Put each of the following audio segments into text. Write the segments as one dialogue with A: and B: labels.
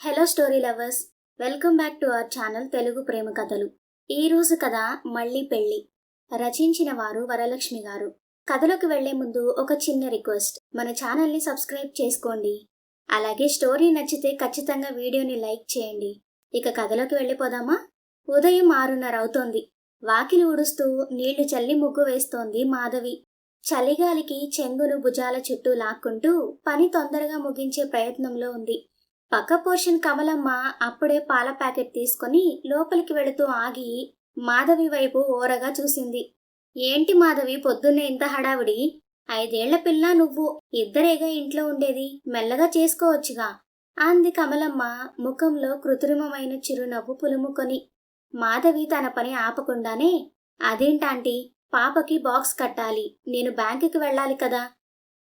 A: Hello story lovers, welcome back to our channel Telugu ప్రేమ కథలు. ఈరోజు కథ మళ్ళీ పెళ్ళి. రచించిన వారు వరలక్ష్మి గారు. కథలోకి వెళ్లే ముందు ఒక చిన్న రిక్వెస్ట్, మన ఛానల్ని సబ్స్క్రైబ్ చేసుకోండి. అలాగే స్టోరీ నచ్చితే ఖచ్చితంగా వీడియోని లైక్ చేయండి. ఇక కథలోకి వెళ్ళిపోదామా? ఉదయం 6:30 అవుతోంది. వాకిలి ఊడుస్తూ నీళ్లు చల్లి ముగ్గు వేస్తోంది మాధవి. చలిగాలికి చెంగును భుజాల చుట్టూ లాక్కుంటూ పని తొందరగా ముగించే ప్రయత్నంలో ఉంది. పక్క పోర్షన్ కమలమ్మ అప్పుడే పాల ప్యాకెట్ తీసుకుని లోపలికి వెళుతూ ఆగి మాధవి వైపు ఓరగా చూసింది. ఏంటి మాధవి, పొద్దున్నే ఇంత హడావిడి? 5 ఏళ్ల పిల్ల నువ్వు, ఇద్దరేగా ఇంట్లో ఉండేది, మెల్లగా చేసుకోవచ్చుగా అంది కమలమ్మ ముఖంలో కృత్రిమమైన చిరునవ్వు పులుముకొని. మాధవి తన పని ఆపకుండానే, అదేంటాంటీ, పాపకి బాక్స్ కట్టాలి, నేను బ్యాంకుకి వెళ్ళాలి కదా,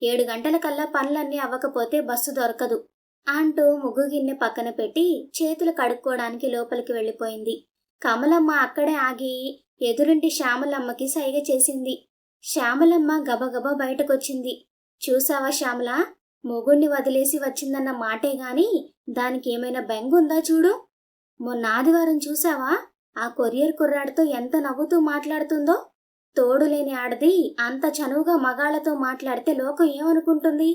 A: 7 గంటలకల్లా పనులన్నీ అవ్వకపోతే బస్సు దొరకదు అంటూ ముగ్గు గిన్నె పక్కన పెట్టి చేతులు కడుక్కోవడానికి లోపలికి వెళ్ళిపోయింది. కమలమ్మ అక్కడే ఆగి ఎదురింటి శ్యామలమ్మకి సైగ చేసింది. శ్యామలమ్మ గబగబా బయటకొచ్చింది. చూసావా శ్యామల, మొగుణ్ణి వదిలేసి వచ్చిందన్న మాటే గాని దానికి ఏమైనా బెంగుందా చూడు. మొన్న ఆదివారం చూసావా, ఆ కొరియర్ కుర్రాడితో ఎంత నవ్వుతూ మాట్లాడుతుందో. తోడులేని ఆడది అంత చనువుగా మగాళ్లతో మాట్లాడితే లోకం ఏమనుకుంటుంది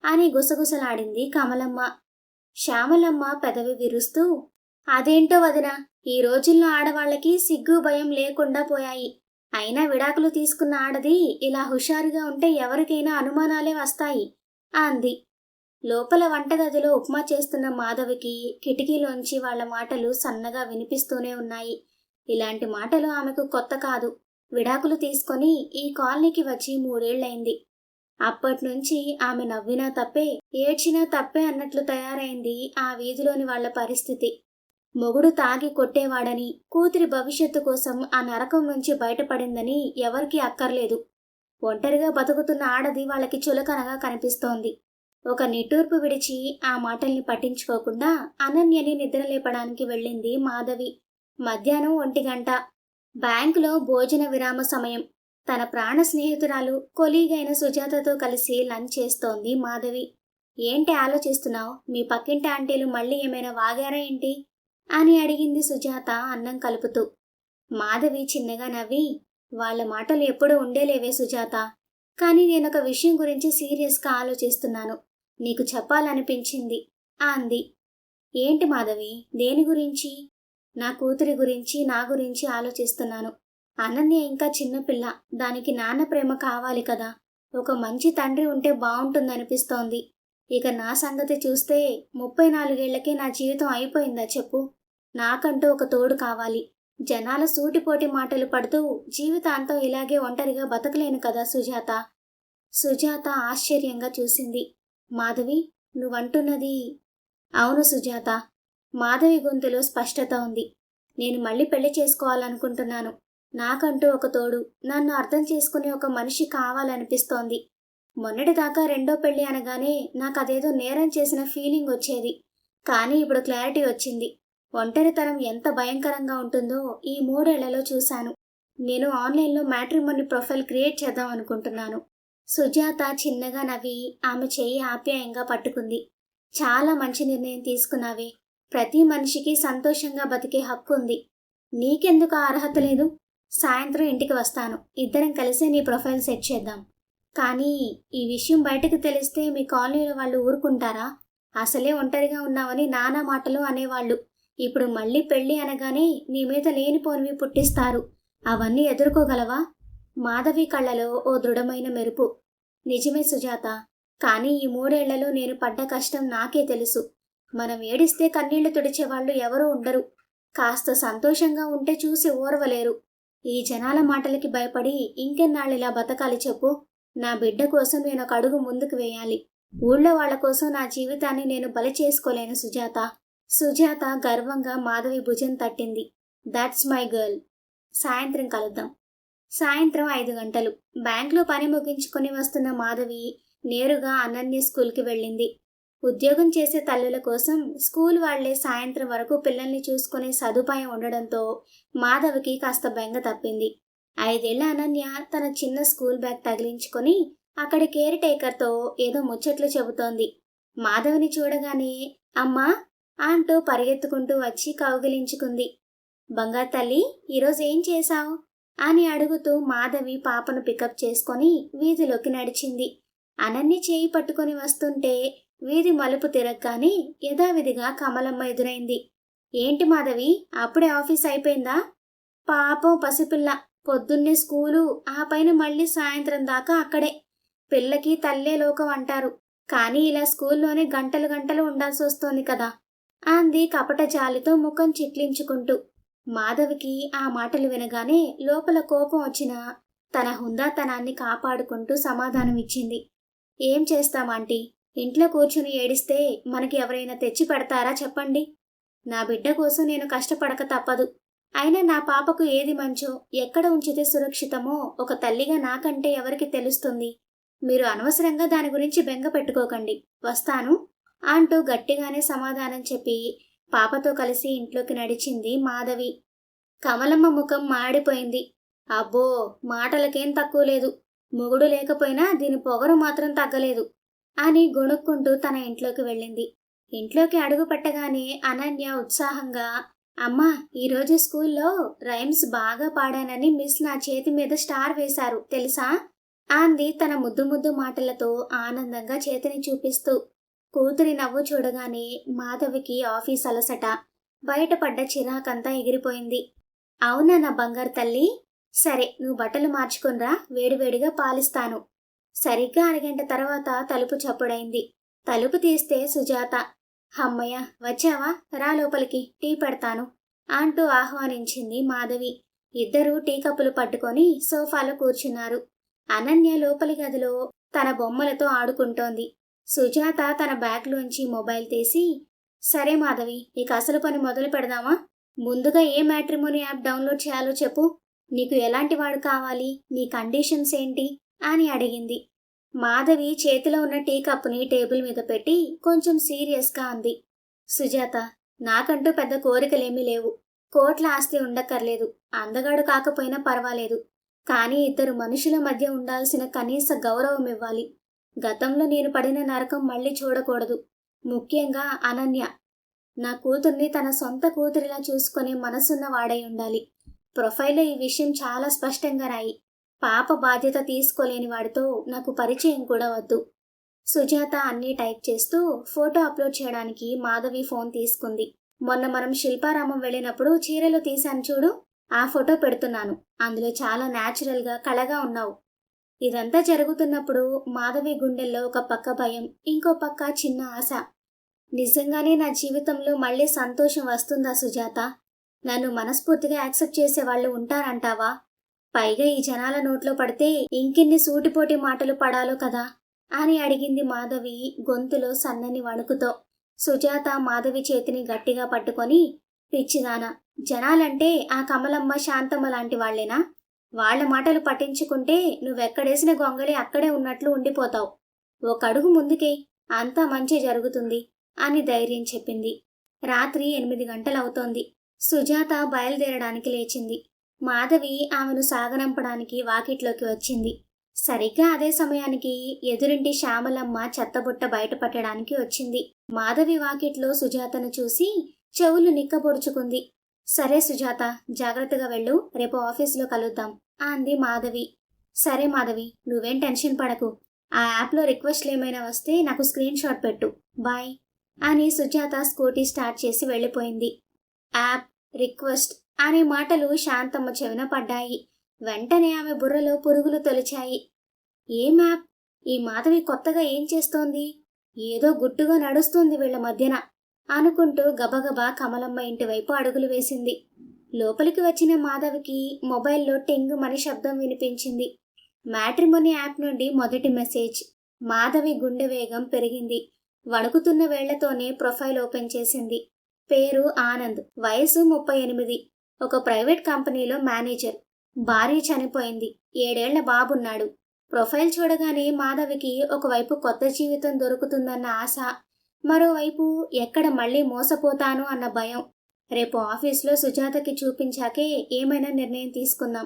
A: అని గుసగుసలాడింది కమలమ్మ. శ్యామలమ్మ పెదవి విరుస్తూ, అదేంటో వదినా, ఈ రోజుల్లో ఆడవాళ్లకి సిగ్గు భయం లేకుండా పోయాయి. అయినా విడాకులు తీసుకున్న ఆడది ఇలా హుషారుగా ఉంటే ఎవరికైనా అనుమానాలే వస్తాయి అంది. లోపల వంటగదిలో ఉప్మా చేస్తున్న మాధవికి కిటికీలోంచి వాళ్ల మాటలు సన్నగా వినిపిస్తూనే ఉన్నాయి. ఇలాంటి మాటలు ఆమెకు కొత్త కాదు. విడాకులు తీసుకొని ఈ కాలనీకి వచ్చి 3 ఏళ్లైంది. అప్పట్నుంచి ఆమె నవ్వినా తప్పే, ఏడ్చినా తప్పే అన్నట్లు తయారైంది ఆ వీధిలోని వాళ్ల పరిస్థితి. మొగుడు తాగి కొట్టేవాడని, కూతురి భవిష్యత్తు కోసం ఆ నరకం నుంచి బయటపడిందని ఎవరికీ అక్కర్లేదు. ఒంటరిగా బతుకుతున్న ఆడది వాళ్ళకి చులకనగా కనిపిస్తోంది. ఒక నిట్టూర్పు విడిచి ఆ మాటల్ని పట్టించుకోకుండా అనన్యని నిద్రలేపడానికి వెళ్ళింది మాధవి. మధ్యాహ్నం 1 గంట. బ్యాంకులో భోజన విరామ సమయం. తన ప్రాణ స్నేహితురాలు, కొలీగైన సుజాతతో కలిసి లంచ్ చేస్తోంది మాధవి. ఏంటి ఆలోచిస్తున్నావు? మీ పక్కింటి ఆంటీలు మళ్ళీ ఏమైనా వాగారా ఏంటి అని అడిగింది సుజాత అన్నం కలుపుతూ. మాధవి చిన్నగా నవ్వి, వాళ్ళ మాటలు ఎప్పుడూ ఉండేలేవే సుజాత, కానీ నేనొక విషయం గురించి సీరియస్గా ఆలోచిస్తున్నాను, నీకు చెప్పాలనిపించింది అంది. ఏంటి మాధవి, దేని గురించి? నా కూతురి గురించి, నా గురించి ఆలోచిస్తున్నాను. అనన్య ఇంకా చిన్నపిల్ల, దానికి నాన్న ప్రేమ కావాలి కదా, ఒక మంచి తండ్రి ఉంటే బాగుంటుందనిపిస్తోంది. ఇక నా సంగతి చూస్తే 34 ఏళ్లకే నా జీవితం అయిపోయిందా చెప్పు? నాకంటూ ఒక తోడు కావాలి. జనాల సూటిపోటి మాటలు పడుతూ జీవితాంతం ఇలాగే ఒంటరిగా బతకలేను కదా సుజాత. సుజాత ఆశ్చర్యంగా చూసింది. మాధవి, నువ్వంటున్నది? అవును సుజాత. మాధవి గొంతులో స్పష్టత ఉంది. నేను మళ్ళీ పెళ్లి చేసుకోవాలనుకుంటున్నాను. నాకంటూ ఒక తోడు, నన్ను అర్థం చేసుకునే ఒక మనిషి కావాలనిపిస్తోంది. మొన్నటిదాకా 2వ పెళ్లి అనగానే నాకదేదో నేరం చేసిన ఫీలింగ్ వచ్చేది. కానీ ఇప్పుడు క్లారిటీ వచ్చింది. ఒంటరితనం ఎంత భయంకరంగా ఉంటుందో ఈ 3 ఏళ్లలో చూశాను. నేను ఆన్లైన్లో మ్యాట్రిమోనీ ప్రొఫైల్ క్రియేట్ చేద్దాం అనుకుంటున్నాను. సుజాత చిన్నగా నవ్వి ఆమె చెయ్యి ఆప్యాయంగా పట్టుకుంది. చాలా మంచి నిర్ణయం తీసుకున్నావే. ప్రతి మనిషికి సంతోషంగా బతికే హక్కు ఉంది. నీకెందుకు ఆ అర్హత లేదు? సాయంత్రం ఇంటికి వస్తాను, ఇద్దరం కలిసి నీ ప్రొఫైల్ సెట్ చేద్దాం. కానీ ఈ విషయం బయటకు తెలిస్తే మీ కాలనీలో వాళ్ళు ఊరుకుంటారా? అసలే ఒంటరిగా ఉన్నావని నానా మాటలు అనేవాళ్ళు. ఇప్పుడు మళ్ళీ పెళ్లి అనగానే నీ మీద లేనిపోనివి పుట్టిస్తారు. అవన్నీ ఎదుర్కోగలవా? మాధవి కళ్ళలో ఓ దృఢమైన మెరుపు. నిజమే సుజాత, కానీ ఈ 3 ఏళ్లలో నేను పడ్డ కష్టం నాకే తెలుసు. మనం ఏడిస్తే కన్నీళ్లు తుడిచేవాళ్లు ఎవరూ ఉండరు. కాస్త సంతోషంగా ఉంటే చూసి ఓర్వలేరు. ఈ జనాల మాటలకి భయపడి ఇంకెన్నాళ్ళిలా బతకాలి చెప్పు? నా బిడ్డ కోసం నేను ఒక అడుగు ముందుకు వేయాలి. ఊళ్ళో వాళ్ల కోసం నా జీవితాన్ని నేను బలి చేసుకోలేను సుజాత. సుజాత గర్వంగా మాధవి భుజం తట్టింది. That's my girl. సాయంత్రం కలుద్దాం. సాయంత్రం 5 గంటలు. బ్యాంకులో పని ముగించుకొని వస్తున్న మాధవి నేరుగా అనన్య స్కూల్కి వెళ్ళింది. ఉద్యోగం చేసే తల్లుల కోసం స్కూల్ వాళ్లే సాయంత్రం వరకు పిల్లల్ని చూసుకునే సదుపాయం ఉండడంతో మాధవికి కాస్త బెంగ తప్పింది. 5 ఏళ్ల అనన్య తన చిన్న స్కూల్ బ్యాగ్ తగిలించుకొని అక్కడి కేర్ టేకర్తో ఏదో ముచ్చట్లు చెబుతోంది. మాధవిని చూడగానే, అమ్మా అంటూ పరిగెత్తుకుంటూ వచ్చి కౌగిలించుకుంది. బంగారు తల్లి, ఈరోజు ఏం చేశావు అని అడుగుతూ మాధవి పాపను పికప్ చేసుకొని వీధిలోకి నడిచింది. అనన్య చేయి పట్టుకొని వస్తుంటే వీధి మలుపు తిరగగానే యథావిధిగా కమలమ్మ ఎదురైంది. ఏంటి మాధవి, అప్పుడే ఆఫీస్ అయిపోయిందా? పాపం పసిపిల్ల, పొద్దున్నే స్కూలు, ఆ పైన మళ్ళీ సాయంత్రం దాకా అక్కడే. పిల్లకి తల్లే లోకం అంటారు, కానీ ఇలా స్కూల్లోనే గంటలు గంటలు ఉండాల్సి వస్తోంది కదా అంది కపట జాలితో ముఖం చిట్లించుకుంటూ. మాధవికి ఆ మాటలు వినగానే లోపల కోపం వచ్చినా తన హుందాతనాన్ని కాపాడుకుంటూ సమాధానమిచ్చింది. ఏం చేస్తామాంటీ, ఇంట్లో కూర్చుని ఏడిస్తే మనకి ఎవరైనా తెచ్చి పెడతారా చెప్పండి? నా బిడ్డ కోసం నేను కష్టపడక తప్పదు. అయినా నా పాపకు ఏది మంచో, ఎక్కడ ఉంచితే సురక్షితమో ఒక తల్లిగా నాకంటే ఎవరికి తెలుస్తుంది? మీరు అనవసరంగా దాని గురించి బెంగ పెట్టుకోకండి, వస్తాను అంటూ గట్టిగానే సమాధానం చెప్పి పాపతో కలిసి ఇంట్లోకి నడిచింది మాధవి. కమలమ్మ ముఖం మాడిపోయింది. అబ్బో, మాటలకేం తక్కువ లేదు, మొగుడు లేకపోయినా దీని పొగరు మాత్రం తగ్గలేదు అని గొణుక్కుంటూ తన ఇంట్లోకి వెళ్ళింది. ఇంట్లోకి అడుగు పెట్టగానే అనన్య ఉత్సాహంగా, అమ్మా, ఈరోజు స్కూల్లో రైమ్స్ బాగా పాడానని మిస్ నా చేతి మీద స్టార్ వేశారు తెలుసా అంది తన ముద్దు ముద్దు మాటలతో ఆనందంగా చేతిని చూపిస్తూ. కూతురి నవ్వు చూడగానే మాధవికి ఆఫీస్ అలసట, బయటపడ్డ చిరాకంతా ఎగిరిపోయింది. అవునా నా బంగారు తల్లి, సరే నువ్వు బట్టలు మార్చుకునిరా, వేడివేడిగా పాలిస్తాను. సరిగ్గా అరగంట తర్వాత తలుపు చప్పుడైంది. తలుపు తీస్తే సుజాత. హమ్మయ్య, వచ్చావా, రా లోపలికి, టీ పెడతాను అంటూ ఆహ్వానించింది మాధవి. ఇద్దరూ టీ కప్పులు పట్టుకొని సోఫాలో కూర్చున్నారు. అనన్య లోపలి గదిలో తన బొమ్మలతో ఆడుకుంటోంది. సుజాత తన బ్యాగ్లోంచి మొబైల్ తీసి, సరే మాధవి, ఇక అసలు పని మొదలు పెడదామా? ముందుగా ఏ మ్యాట్రిమోనీ యాప్ డౌన్లోడ్ చేయాలో చెప్పు. నీకు ఎలాంటి వాడు కావాలి, నీ కండిషన్స్ ఏంటి అని అడిగింది. మాధవి చేతిలో ఉన్న టీ కప్పుని టేబుల్ మీద పెట్టి కొంచెం సీరియస్గా అంది. సుజాత, నాకంటూ పెద్ద కోరికలేమీ లేవు. కోట్ల ఆస్తి ఉండక్కర్లేదు, అందగాడు కాకపోయినా పర్వాలేదు, కానీ ఇద్దరు మనుషుల మధ్య ఉండాల్సిన కనీస గౌరవం ఇవ్వాలి. గతంలో నేను పడిన నరకం మళ్ళీ చూడకూడదు. ముఖ్యంగా అనన్య. నా కూతుర్ని తన సొంత కూతురిలా చూసుకునే మనసున్న వాడై ఉండాలి. ప్రొఫైల్లో ఈ విషయం చాలా స్పష్టంగా రాయి. పాప బాధ్యత తీసుకోలేని వాడితో నాకు పరిచయం కూడా వద్దు. సుజాత అన్నీ టైప్ చేస్తూ ఫోటో అప్లోడ్ చేయడానికి మాధవి ఫోన్ తీసుకుంది. మొన్న మనం శిల్పారామం వెళ్ళినప్పుడు చీరలో తీశాను చూడు, ఆ ఫోటో పెడుతున్నాను. అందులో చాలా న్యాచురల్గా కళగా ఉన్నావు. ఇదంతా జరుగుతున్నప్పుడు మాధవి గుండెల్లో ఒక పక్క భయం, ఇంకో పక్క చిన్న ఆశ. నిజంగానే నా జీవితంలో మళ్ళీ సంతోషం వస్తుందా సుజాత? నన్ను మనస్ఫూర్తిగా యాక్సెప్ట్ చేసే వాళ్ళు ఉంటారంటావా? పైగా ఈ జనాల నోట్లో పడితే ఇంకిన్ని సూటిపోటి మాటలు పడాలో కదా అని అడిగింది మాధవి గొంతులో సన్నని వణుకుతో. సుజాత మాధవి చేతిని గట్టిగా పట్టుకొని, పిచ్చిదానా, జనాలంటే ఆ కమలమ్మ శాంతమ్మ లాంటి వాళ్లేనా? వాళ్ల మాటలు పట్టించుకుంటే నువ్వెక్కడేసిన గొంగళి అక్కడే ఉన్నట్లు ఉండిపోతావు. ఒక అడుగు ముందుకే, అంతా మంచి జరుగుతుంది అని ధైర్యం చెప్పింది. రాత్రి 8 గంటలవుతోంది. సుజాత బయలుదేరడానికి లేచింది. మాధవి ఆమెను సాగనంపడానికి వాకిట్లోకి వచ్చింది. సరిగ్గా అదే సమయానికి ఎదురింటి శ్యామలమ్మ చెత్తబుట్ట బయటపట్టడానికి వచ్చింది. మాధవి వాకిట్లో సుజాతను చూసి చెవులు నిక్కబొడుచుకుంది. సరే సుజాత, జాగ్రత్తగా వెళ్ళు, రేపు ఆఫీసులో కలుద్దాం అంది మాధవి. సరే మాధవి, నువ్వేం టెన్షన్ పడకు. ఆ యాప్లో రిక్వెస్ట్లు ఏమైనా వస్తే నాకు స్క్రీన్ షాట్ పెట్టు, బాయ్ అని సుజాత స్కూటీ స్టార్ట్ చేసి వెళ్ళిపోయింది. యాప్, రిక్వెస్ట్ అనే మాటలు శాంతమ్మ చెవిన పడ్డాయి. వెంటనే ఆమె బుర్రలో పురుగులు తొలిచాయి. ఏం యాప్? ఈ మాధవి కొత్తగా ఏం చేస్తోంది? ఏదో గుట్టుగా నడుస్తుంది వీళ్ల మధ్యన అనుకుంటూ గబగబా కమలమ్మ ఇంటి వైపు అడుగులు వేసింది. లోపలికి వచ్చిన మాధవికి మొబైల్లో టింగ్ మని శబ్దం వినిపించింది. మ్యాట్రిమోనీ యాప్ నుండి మొదటి మెసేజ్. మాధవి గుండె వేగం పెరిగింది. వణుకుతున్న వేళ్లతోనే ప్రొఫైల్ ఓపెన్ చేసింది. పేరు ఆనంద్, వయసు 38, ఒక ప్రైవేట్ కంపెనీలో మేనేజర్. భార్య చనిపోయింది, 7 ఏళ్ల బాబున్నాడు. ప్రొఫైల్ చూడగానే మాధవికి ఒకవైపు కొత్త జీవితం దొరుకుతుందన్న ఆశ, మరోవైపు ఎక్కడ మళ్ళీ మోసపోతాను అన్న భయం. రేపు ఆఫీస్లో సుజాతకి చూపించాకే ఏమైనా నిర్ణయం తీసుకుందాం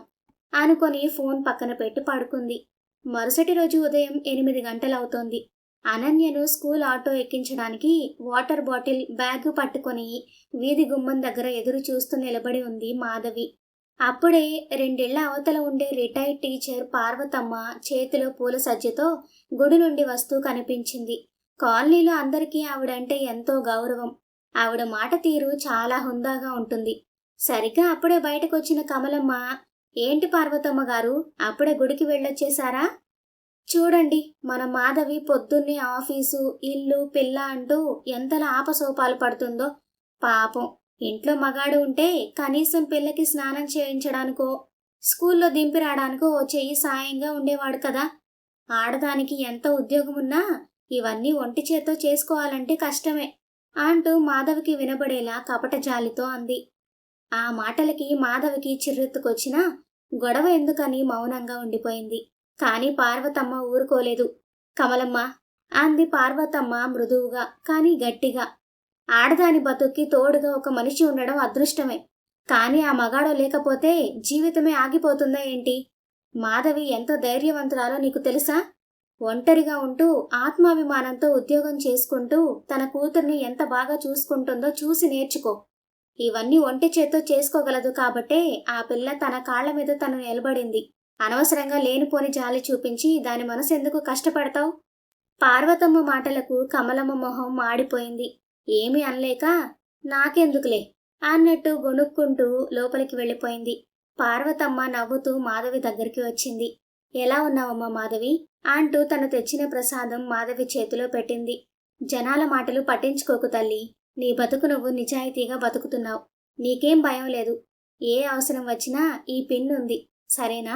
A: అనుకొని ఫోన్ పక్కన పెట్టి పడుకుంది. మరుసటి రోజు ఉదయం 8 గంటలవుతోంది. అనన్యను స్కూల్ ఆటో ఎక్కించడానికి వాటర్ బాటిల్ బ్యాగు పట్టుకొని వీధి గుమ్మం దగ్గర ఎదురు చూస్తూ నిలబడి ఉంది మాధవి. అప్పుడే 2 ఏళ్ల అవతల ఉండే రిటైర్డ్ టీచర్ పార్వతమ్మ చేతిలో పూల సజ్జతో గుడి నుండి వస్తూ కనిపించింది. కాలనీలో అందరికీ ఆవిడంటే ఎంతో గౌరవం. ఆవిడ మాట తీరు చాలా హుందాగా ఉంటుంది. సరిగ్గా అప్పుడే బయటకొచ్చిన కమలమ్మ, ఏంటి పార్వతమ్మ గారు, అప్పుడే గుడికి వెళ్ళొచ్చేశారా? చూడండి, మన మాధవి పొద్దున్నే ఆఫీసు, ఇల్లు, పిల్ల అంటూ ఎంతలా ఆపసోపాలు పడుతుందో. పాపం, ఇంట్లో మగాడు ఉంటే కనీసం పిల్లకి స్నానం చేయించడానికో స్కూల్లో దింపి రావడానికో ఓ చెయ్యి సాయంగా ఉండేవాడు కదా. ఆడదానికి ఎంత ఉద్యోగమున్నా ఇవన్నీ ఒంటి చేత్తో చేసుకోవాలంటే కష్టమే అంటూ మాధవికి వినబడేలా కపట జాలితో అంది. ఆ మాటలకి మాధవికి చిర్రెత్తుకొచ్చినా గొడవ ఎందుకని మౌనంగా ఉండిపోయింది. కాని పార్వతమ్మ ఊరుకోలేదు. కమలమ్మ, అంది పార్వతమ్మ మృదువుగా కాని గట్టిగా. ఆడదాని బతుక్కి తోడుగా ఒక మనిషి ఉండడం అదృష్టమే. కాని ఆ మగాడో లేకపోతే జీవితమే ఆగిపోతుందా ఏంటి? మాధవి ఎంత ధైర్యవంతురాలో నీకు తెలుసా? ఒంటరిగా ఉంటూ ఆత్మాభిమానంతో ఉద్యోగం చేసుకుంటూ తన కూతుర్ని ఎంత బాగా చూసుకుంటుందో చూసి నేర్చుకో. ఇవన్నీ ఒంటి చేత్తో చేసుకోగలదు కాబట్టే ఆ పిల్ల తన కాళ్ల మీద తను నిలబడింది. అనవసరంగా లేనిపోని జాలి చూపించి దాని మనసెందుకు కష్టపడతావు? పార్వతమ్మ మాటలకు కమలమ్మ మొహం మాడిపోయింది. ఏమీ అనలేక, నాకెందుకులే అన్నట్టు గొణుక్కుంటూ లోపలికి వెళ్ళిపోయింది. పార్వతమ్మ నవ్వుతూ మాధవి దగ్గరికి వచ్చింది. ఎలా ఉన్నావమ్మా మాధవి అంటూ తను తెచ్చిన ప్రసాదం మాధవి చేతిలో పెట్టింది. జనాల మాటలు పట్టించుకోకు తల్లి, నీ బతుకు నువ్వు నిజాయితీగా బతుకుతున్నావు. నీకేం భయం లేదు. ఏ అవసరం వచ్చినా ఈ పిన్నుంది, సరేనా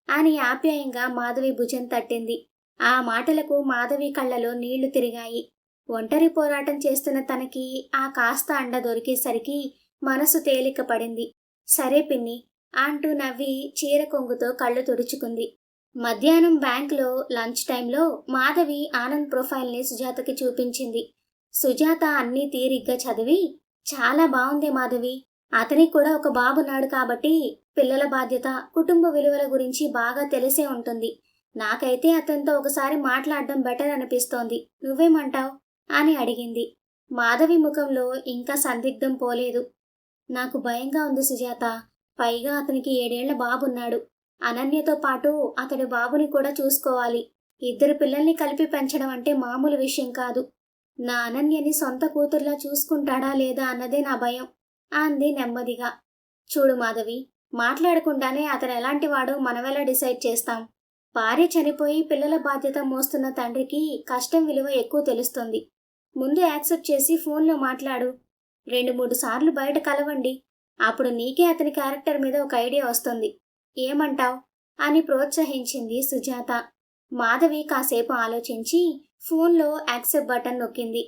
A: అని ఆప్యాయంగా మాధవి భుజం తట్టింది. ఆ మాటలకు మాధవి కళ్ళలో నీళ్లు తిరిగాయి. ఒంటరి పోరాటం చేస్తున్న తనకి ఆ కాస్త అండ దొరికేసరికి మనసు తేలిక పడింది. సరే పిన్ని అంటూ నవ్వి చీర కొంగుతో కళ్ళు తుడుచుకుంది. మధ్యాహ్నం బ్యాంకులో లంచ్ టైంలో మాధవి ఆనంద్ ప్రొఫైల్ని సుజాతకి చూపించింది. సుజాత అన్నీ తీరిగ్గా చదివి, చాలా బాగుంది మాధవి, అతనికి కూడా ఒక బాబున్నాడు కాబట్టి పిల్లల బాధ్యత, కుటుంబ విలువల గురించి బాగా తెలిసే ఉంటుంది. నాకైతే అతనితో ఒకసారి మాట్లాడడం బెటర్ అనిపిస్తోంది, నువ్వేమంటావ్ అని అడిగింది. మాధవి ముఖంలో ఇంకా సందిగ్ధం పోలేదు. నాకు భయంగా ఉంది సుజాత, పైగా అతనికి 7 ఏళ్ల బాబున్నాడు. అనన్యతో పాటు అతడి బాబుని కూడా చూసుకోవాలి. 2 పిల్లల్ని కలిపి పెంచడం అంటే మామూలు విషయం కాదు. నా అనన్యని సొంత కూతుర్లా చూసుకుంటాడా లేదా అన్నదే నా భయం అంది నెమ్మదిగా. చూడు మాధవి, మాట్లాడకుండానే అతను ఎలాంటివాడో మనమెలా డిసైడ్ చేస్తాం? భార్య చనిపోయి పిల్లల బాధ్యత మోస్తున్న తండ్రికి కష్టం విలువ ఎక్కువ తెలుస్తుంది. ముందు యాక్సెప్ట్ చేసి ఫోన్లో మాట్లాడు. 2-3 సార్లు బయట కలవండి. అప్పుడు నీకే అతని క్యారెక్టర్ మీద ఒక ఐడియా వస్తుంది. ఏమంటావ్ అని ప్రోత్సహించింది సుజాత. మాధవి కాసేపు ఆలోచించి ఫోన్లో యాక్సెప్ట్ బటన్ నొక్కింది.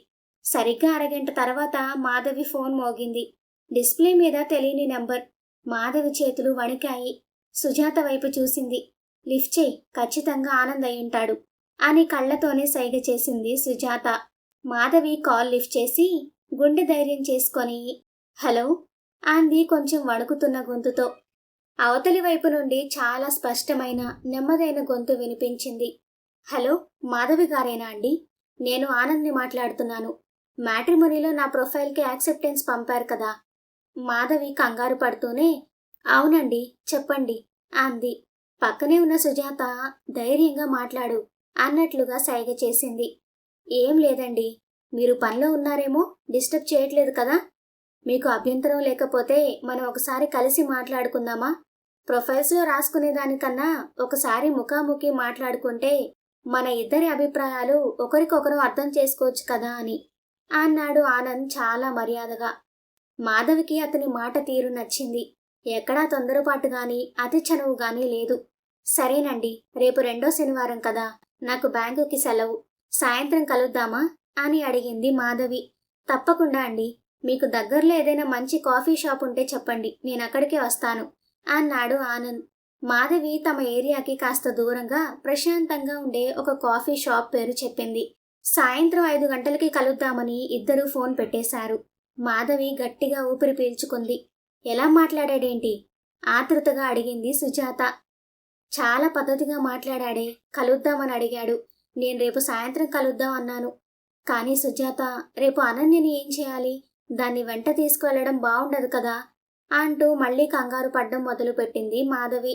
A: సరిగ్గా అరగంట తర్వాత మాధవి ఫోన్ మోగింది. డిస్ప్లే మీద తెలియని నెంబర్. మాధవి చేతులు వణికాయి. సుజాత వైపు చూసింది. లిఫ్ట్ చేయి, ఖచ్చితంగా ఆనంద్ అయ్యుంటాడు అని కళ్లతోనే సైగ చేసింది సుజాత. మాధవి కాల్ లిఫ్ట్ చేసి గుండె ధైర్యం చేసుకొని హలో అంది కొంచెం వణుకుతున్న గొంతుతో. అవతలి వైపు నుండి చాలా స్పష్టమైన నెమ్మదైన గొంతు వినిపించింది. హలో, మాధవి గారేనా అండి? నేను ఆనంద్ని మాట్లాడుతున్నాను. మ్యాట్రిమోనీలో నా ప్రొఫైల్కి యాక్సెప్టెన్స్ పంపారు కదా. మాధవి కంగారు పడుతూనే అవునండి, చెప్పండి అంది. పక్కనే ఉన్న సుజాత ధైర్యంగా మాట్లాడు అన్నట్లుగా సైగ చేసింది. ఏం లేదండి, మీరు పనిలో ఉన్నారేమో, డిస్టర్బ్ చేయట్లేదు కదా? మీకు అభ్యంతరం లేకపోతే మనం ఒకసారి కలిసి మాట్లాడుకుందామా? ప్రొఫైల్స్లో రాసుకునే దానికన్నా ఒకసారి ముఖాముఖి మాట్లాడుకుంటే మన ఇద్దరి అభిప్రాయాలు ఒకరికొకరు అర్థం చేసుకోవచ్చు కదా అని అన్నాడు ఆనంద్ చాలా మర్యాదగా. మాధవికి అతని మాట తీరు నచ్చింది. ఎక్కడా తొందరపాటు గాని అతి చనువు గాని లేదు. సరేనండి, రేపు 2వ శనివారం కదా, నాకు బ్యాంకుకి సెలవు. సాయంత్రం కలుద్దామా అని అడిగింది మాధవి. తప్పకుండా అండి, మీకు దగ్గరలో ఏదైనా మంచి కాఫీ షాప్ ఉంటే చెప్పండి, నేను అక్కడికే వస్తాను అన్నాడు ఆనంద్. మాధవి తమ ఏరియాకి కాస్త దూరంగా ప్రశాంతంగా ఉండే ఒక కాఫీ షాప్ పేరు చెప్పింది. సాయంత్రం 5 గంటలకి కలుద్దామని ఇద్దరూ ఫోన్ పెట్టేశారు. మాధవి గట్టిగా ఊపిరి పీల్చుకుంది. ఎలా మాట్లాడాడేంటి? ఆతృతగా అడిగింది సుజాత. చాలా పద్ధతిగా మాట్లాడాడే, కలుద్దామని అడిగాడు. నేను రేపు సాయంత్రం కలుద్దాం అన్నాను. కానీ సుజాత, రేపు అనన్యని ఏం చేయాలి? దాన్ని వెంట తీసుకువెళ్లడం బావుండదు కదా అంటూ మళ్ళీ కంగారు పడ్డం మొదలుపెట్టింది మాధవి.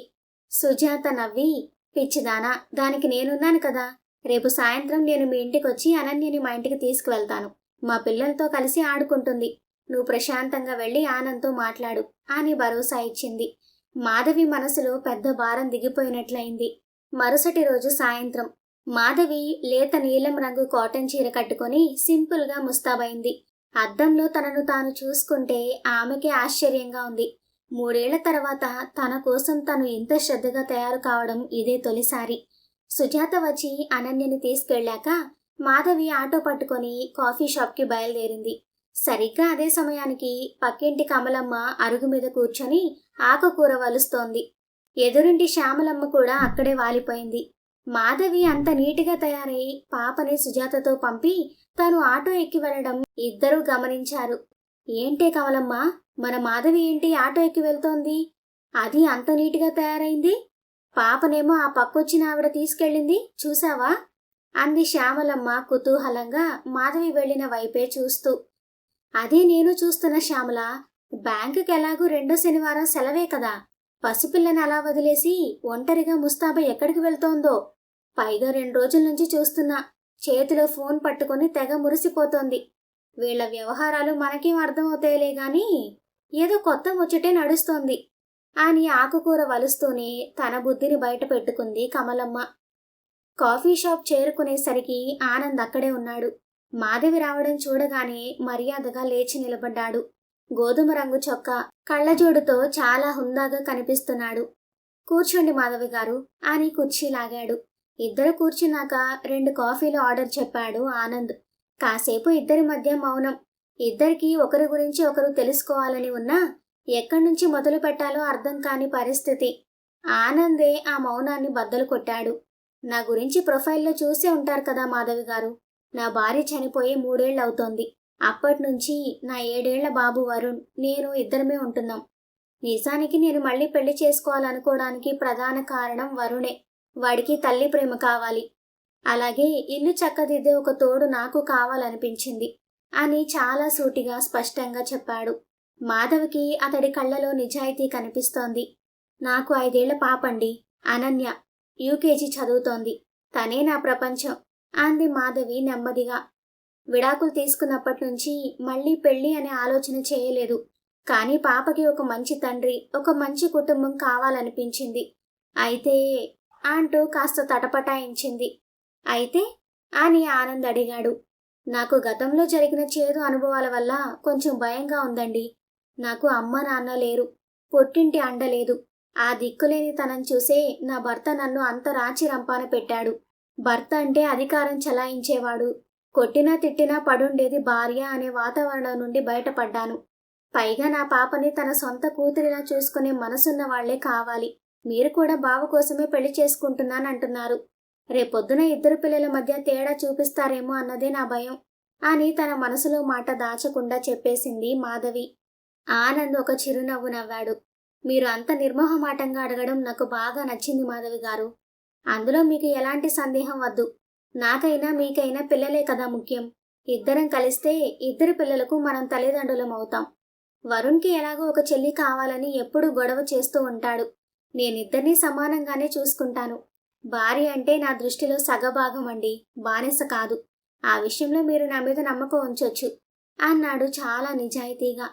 A: సుజాత నవ్వి, పిచ్చిదానా, దానికి నేనున్నాను కదా. రేపు సాయంత్రం నేను మీ ఇంటికొచ్చి అనన్యని మా ఇంటికి తీసుకువెళ్తాను. మా పిల్లలతో కలిసి ఆడుకుంటుంది. నువ్వు ప్రశాంతంగా వెళ్ళి ఆనంద్తో మాట్లాడు అని భరోసా ఇచ్చింది. మాధవి మనసులో పెద్ద భారం దిగిపోయినట్లయింది. మరుసటి రోజు సాయంత్రం మాధవి లేత నీలం రంగు కాటన్ చీర కట్టుకొని సింపుల్గా ముస్తాబైంది. అద్దంలో తనను తాను చూసుకుంటే ఆమెకే ఆశ్చర్యంగా ఉంది. 3 ఏళ్ల తర్వాత తన కోసం తను ఇంత శ్రద్ధగా తయారు కావడం ఇదే తొలిసారి. సుజాత వచ్చి అనన్యని తీసుకెళ్ళాక మాధవి ఆటో పట్టుకొని కాఫీ షాప్కి బయలుదేరింది. సరిగ్గా అదే సమయానికి పక్కింటి కమలమ్మ అరుగు మీద కూర్చొని ఆకుకూర వలుస్తోంది. ఎదురింటి శ్యామలమ్మ కూడా అక్కడే వాలిపోయింది. మాధవి అంత నీటిగా తయారై పాపని సుజాతతో పంపి తను ఆటో ఎక్కి వెళ్ళడం ఇద్దరూ గమనించారు. ఏంటే కమలమ్మ, మన మాధవి ఏంటి ఆటో ఎక్కి వెళ్తోంది? అది అంత నీటిగా తయారైంది. పాపనేమో ఆ పక్కొచ్చిన ఆవిడ తీసుకెళ్ళింది, చూసావా? అంది శ్యామలమ్మ కుతూహలంగా మాధవి వెళ్లిన వైపే చూస్తూ. అదే నేను చూస్తున్న శ్యామల. బ్యాంకుకి ఎలాగూ 2వ శనివారం సెలవే కదా. పసిపిల్లని అలా వదిలేసి ఒంటరిగా ముస్తాబా ఎక్కడికి వెళ్తోందో. పైగా 2 రోజుల నుంచి చూస్తున్నా, చేతిలో ఫోన్ పట్టుకొని తెగ మురిసిపోతోంది. వీళ్ల వ్యవహారాలు మనకేం అర్థమవుతాయిలే గాని ఏదో కొత్త ముచ్చటే నడుస్తోంది అని ఆకుకూర వలుస్తూనే తన బుద్ధిని బయట పెట్టుకుంది కమలమ్మ. కాఫీ షాప్ చేరుకునేసరికి ఆనంద్ అక్కడే ఉన్నాడు. మాధవి రావడం చూడగానే మర్యాదగా లేచి నిలబడ్డాడు. గోధుమ రంగు చొక్కా, కళ్ళజోడుతో చాలా హుందాగా కనిపిస్తున్నాడు. కూర్చోండి మాధవి గారు అని కుర్చీ లాగాడు. ఇద్దరు కూర్చున్నాక 2 కాఫీలు ఆర్డర్ చెప్పాడు ఆనంద్. కాసేపు ఇద్దరి మధ్య మౌనం. ఇద్దరికీ ఒకరి గురించి ఒకరు తెలుసుకోవాలని ఉన్నా ఎక్కడి నుంచి మొదలు పెట్టాలో అర్థం కాని పరిస్థితి. ఆనందే ఆ మౌనాన్ని బద్దలు కొట్టాడు. నా గురించి ప్రొఫైల్లో చూసే ఉంటారు కదా మాధవి గారు. నా భార్య చనిపోయి 3 ఏళ్లవుతోంది. అప్పట్నుంచి నా 7 ఏళ్ల బాబు వరుణ్, నేను ఇద్దరమే ఉంటున్నాం. నిజానికి నేను మళ్ళీ పెళ్లి చేసుకోవాలనుకోవడానికి ప్రధాన కారణం వరుణే. వాడికి తల్లి ప్రేమ కావాలి. అలాగే ఇల్లు చక్కదిద్దే ఒక తోడు నాకు కావాలనిపించింది అని చాలా సూటిగా స్పష్టంగా చెప్పాడు. మాధవికి అతడి కళ్ళలో నిజాయితీ కనిపిస్తోంది. నాకు 5 ఏళ్ల పాపండి, అనన్య. యూకేజీ చదువుతోంది. తనే నా ప్రపంచం అంది మాధవి నెమ్మదిగా. విడాకులు తీసుకున్నప్పటినుంచి మళ్లీ పెళ్లి అనే ఆలోచన చేయలేదు. కానీ పాపకి ఒక మంచి తండ్రి, ఒక మంచి కుటుంబం కావాలనిపించింది. అయితే అంటూ కాస్త తటపటాయించింది. అయితే అని ఆనంద్ అడిగాడు. నాకు గతంలో జరిగిన చేదు అనుభవాల వల్ల కొంచెం భయంగా ఉందండి. నాకు అమ్మ నాన్న లేరు, పుట్టింటి అండ లేదు. ఆ దిక్కులేని తనం చూసే నా భర్త నన్ను అంత రాచి రంపాన పెట్టాడు. భర్త అంటే అధికారం చలాయించేవాడు. కొట్టినా తిట్టినా పడుండేది భార్య అనే వాతావరణం నుండి బయటపడ్డాను. పైగా నా పాపని తన సొంత కూతురిలా చూసుకునే మనసున్న వాళ్లే కావాలి. మీరు కూడా బావ కోసమే పెళ్లి చేసుకుంటున్నానంటున్నారు. రేపొద్దున ఇద్దరు పిల్లల మధ్య తేడా చూపిస్తారేమో అన్నదే నా భయం అని తన మనసులో మాట దాచకుండా చెప్పేసింది మాధవి. ఆనంద్ ఒక చిరునవ్వు నవ్వాడు. మీరు అంత నిర్మోహమాటంగా అడగడం నాకు బాగా నచ్చింది మాధవి గారు. అందులో మీకు ఎలాంటి సందేహం వద్దు. నాకైనా మీకైనా పిల్లలే కదా ముఖ్యం. ఇద్దరం కలిస్తే ఇద్దరు పిల్లలకు మనం తల్లిదండ్రులం అవుతాం. వరుణ్కి ఎలాగో ఒక చెల్లి కావాలని ఎప్పుడూ గొడవ చేస్తూ ఉంటాడు. నేనిద్దరినీ సమానంగానే చూసుకుంటాను. భార్య అంటే నా దృష్టిలో సగభాగం అండి, బానిస కాదు. ఆ విషయంలో మీరు నా మీద నమ్మకం ఉంచొచ్చు అన్నాడు చాలా నిజాయితీగా.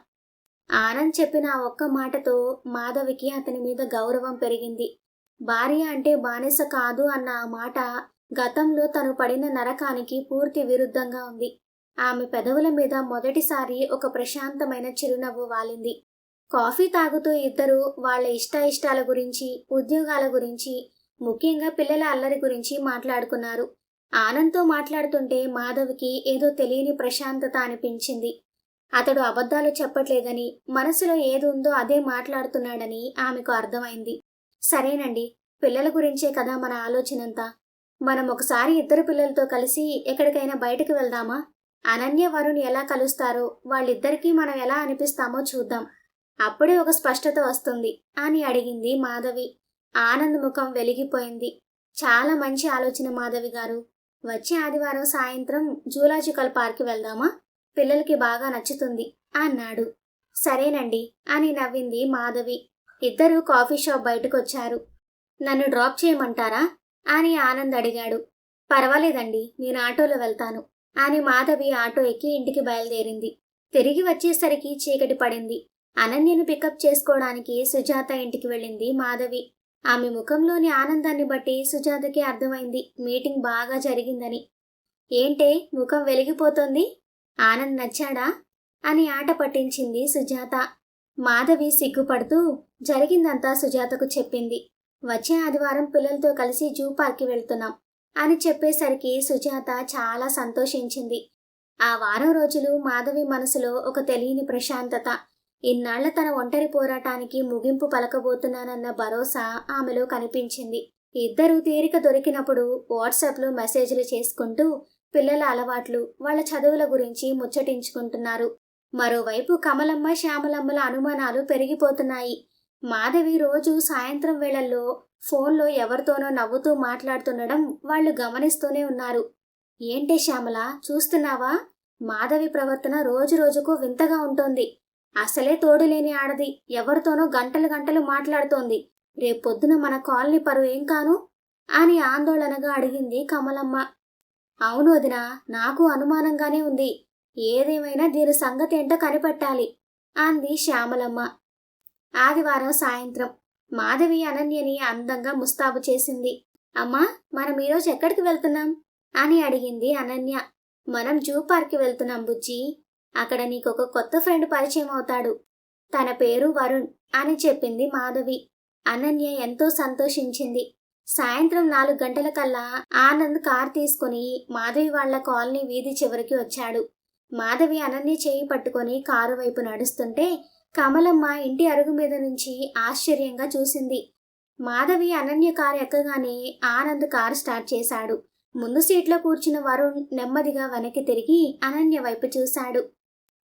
A: ఆనంద్ చెప్పిన ఆ ఒక్క మాటతో మాధవికి అతని మీద గౌరవం పెరిగింది. భార్య అంటే బానిస కాదు అన్న ఆ మాట గతంలో తను పడిన నరకానికి పూర్తి విరుద్ధంగా ఉంది. ఆమె పెదవుల మీద మొదటిసారి ఒక ప్రశాంతమైన చిరునవ్వు వాలింది. కాఫీ తాగుతూ ఇద్దరూ వాళ్ల ఇష్టాయిష్టాల గురించి, ఉద్యోగాల గురించి, ముఖ్యంగా పిల్లల అల్లరి గురించి మాట్లాడుకున్నారు. ఆనంద్తో మాట్లాడుతుంటే మాధవికి ఏదో తెలియని ప్రశాంతత అనిపించింది. అతడు అబద్ధాలు చెప్పట్లేదని, మనసులో ఏది ఉందో అదే మాట్లాడుతున్నాడని ఆమెకు అర్థమైంది. సరేనండి, పిల్లల గురించే కదా మన ఆలోచనంతా. మనం ఒకసారి ఇద్దరు పిల్లలతో కలిసి ఎక్కడికైనా బయటకు వెళ్దామా? అనన్య వరుణ్ ఎలా కలుస్తారో, వాళ్ళిద్దరికీ మనం ఎలా అనిపిస్తామో చూద్దాం. అప్పుడే ఒక స్పష్టత వస్తుంది అని అడిగింది మాధవి. ఆనంద్ ముఖం వెలిగిపోయింది. చాలా మంచి ఆలోచన మాధవి గారు. వచ్చే ఆదివారం సాయంత్రం జూలాజికల్ పార్క్ వెళ్దామా? పిల్లలకి బాగా నచ్చుతుంది అన్నాడు. సరేనండి అని నవ్వింది మాధవి. ఇద్దరూ కాఫీ షాప్ బయటకొచ్చారు. నన్ను డ్రాప్ చేయమంటారా అని ఆనంద్ అడిగాడు. పర్వాలేదండి, నేను ఆటోలో వెళ్తాను అని మాధవి ఆటో ఎక్కి ఇంటికి బయలుదేరింది. తిరిగి వచ్చేసరికి చీకటి పడింది. అనన్యను పికప్ చేసుకోవడానికి సుజాత ఇంటికి వెళ్ళింది మాధవి. ఆమె ముఖంలోని ఆనందాన్ని బట్టి సుజాతకి అర్థమైంది మీటింగ్ బాగా జరిగిందని. ఏంటే ముఖం వెలిగిపోతోంది? ఆనంద్ నచ్చాడా అని ఆట పట్టించింది సుజాత. మాధవి సిగ్గుపడుతూ జరిగిందంతా సుజాతకు చెప్పింది. వచ్చే ఆదివారం పిల్లలతో కలిసి జూ పార్క్కి వెళ్తున్నాం అని చెప్పేసరికి సుజాత చాలా సంతోషించింది. ఆ వారం రోజులు మాధవి మనసులో ఒక తెలియని ప్రశాంతత. ఇన్నాళ్ల తన ఒంటరి పోరాటానికి ముగింపు పలకబోతున్నానన్న భరోసా ఆమెలో కనిపించింది. ఇద్దరూ తీరిక దొరికినప్పుడు వాట్సాప్లో మెసేజ్లు చేసుకుంటూ పిల్లల అలవాట్లు, వాళ్ళ చదువుల గురించి ముచ్చటించుకుంటున్నారు. మరోవైపు కమలమ్మ, శ్యామలమ్మల అనుమానాలు పెరిగిపోతున్నాయి. మాధవి రోజు సాయంత్రం వేళల్లో ఫోన్లో ఎవరితోనో నవ్వుతూ మాట్లాడుతుండడం వాళ్ళు గమనిస్తూనే ఉన్నారు. ఏంటే శ్యామల, చూస్తున్నావా? మాధవి ప్రవర్తన రోజు రోజుకు వింతగా ఉంటోంది. అసలే తోడులేని ఆడది ఎవరితోనో గంటలు గంటలు మాట్లాడుతోంది. రేపొద్దున మన కాలనీ పరువు ఏం కాను అని ఆందోళనగా అడిగింది కమలమ్మ. అవును వదినా, నాకు అనుమానంగానే ఉంది. ఏదేమైనా దీని సంగతి ఏంటో కనిపెట్టాలి అంది శ్యామలమ్మ. ఆదివారం సాయంత్రం మాధవి అనన్యని అందంగా ముస్తాబు చేసింది. అమ్మా, మనం ఈరోజు ఎక్కడికి వెళ్తున్నాం అని అడిగింది అనన్య. మనం జూ పార్క్కి వెళ్తున్నాం బుజ్జి. అక్కడ నీకొక కొత్త ఫ్రెండ్ పరిచయం అవుతాడు. తన పేరు వరుణ్ అని చెప్పింది మాధవి. అనన్య ఎంతో సంతోషించింది. సాయంత్రం 4 గంటలకల్లా ఆనంద్ కార్ తీసుకుని మాధవి వాళ్ల కాలనీ వీధి చివరికి వచ్చాడు. మాధవి అనన్య చేయి పట్టుకొని కారు వైపు నడుస్తుంటే కమలమ్మ ఇంటి అరుగు మీద నుంచి ఆశ్చర్యంగా చూసింది. మాధవి అనన్య కారు ఎక్కగానే ఆనంద్ కారు స్టార్ట్ చేశాడు. ముందు సీట్లో కూర్చున్న వరుణ్ నెమ్మదిగా వెనక్కి తిరిగి అనన్య వైపు చూశాడు.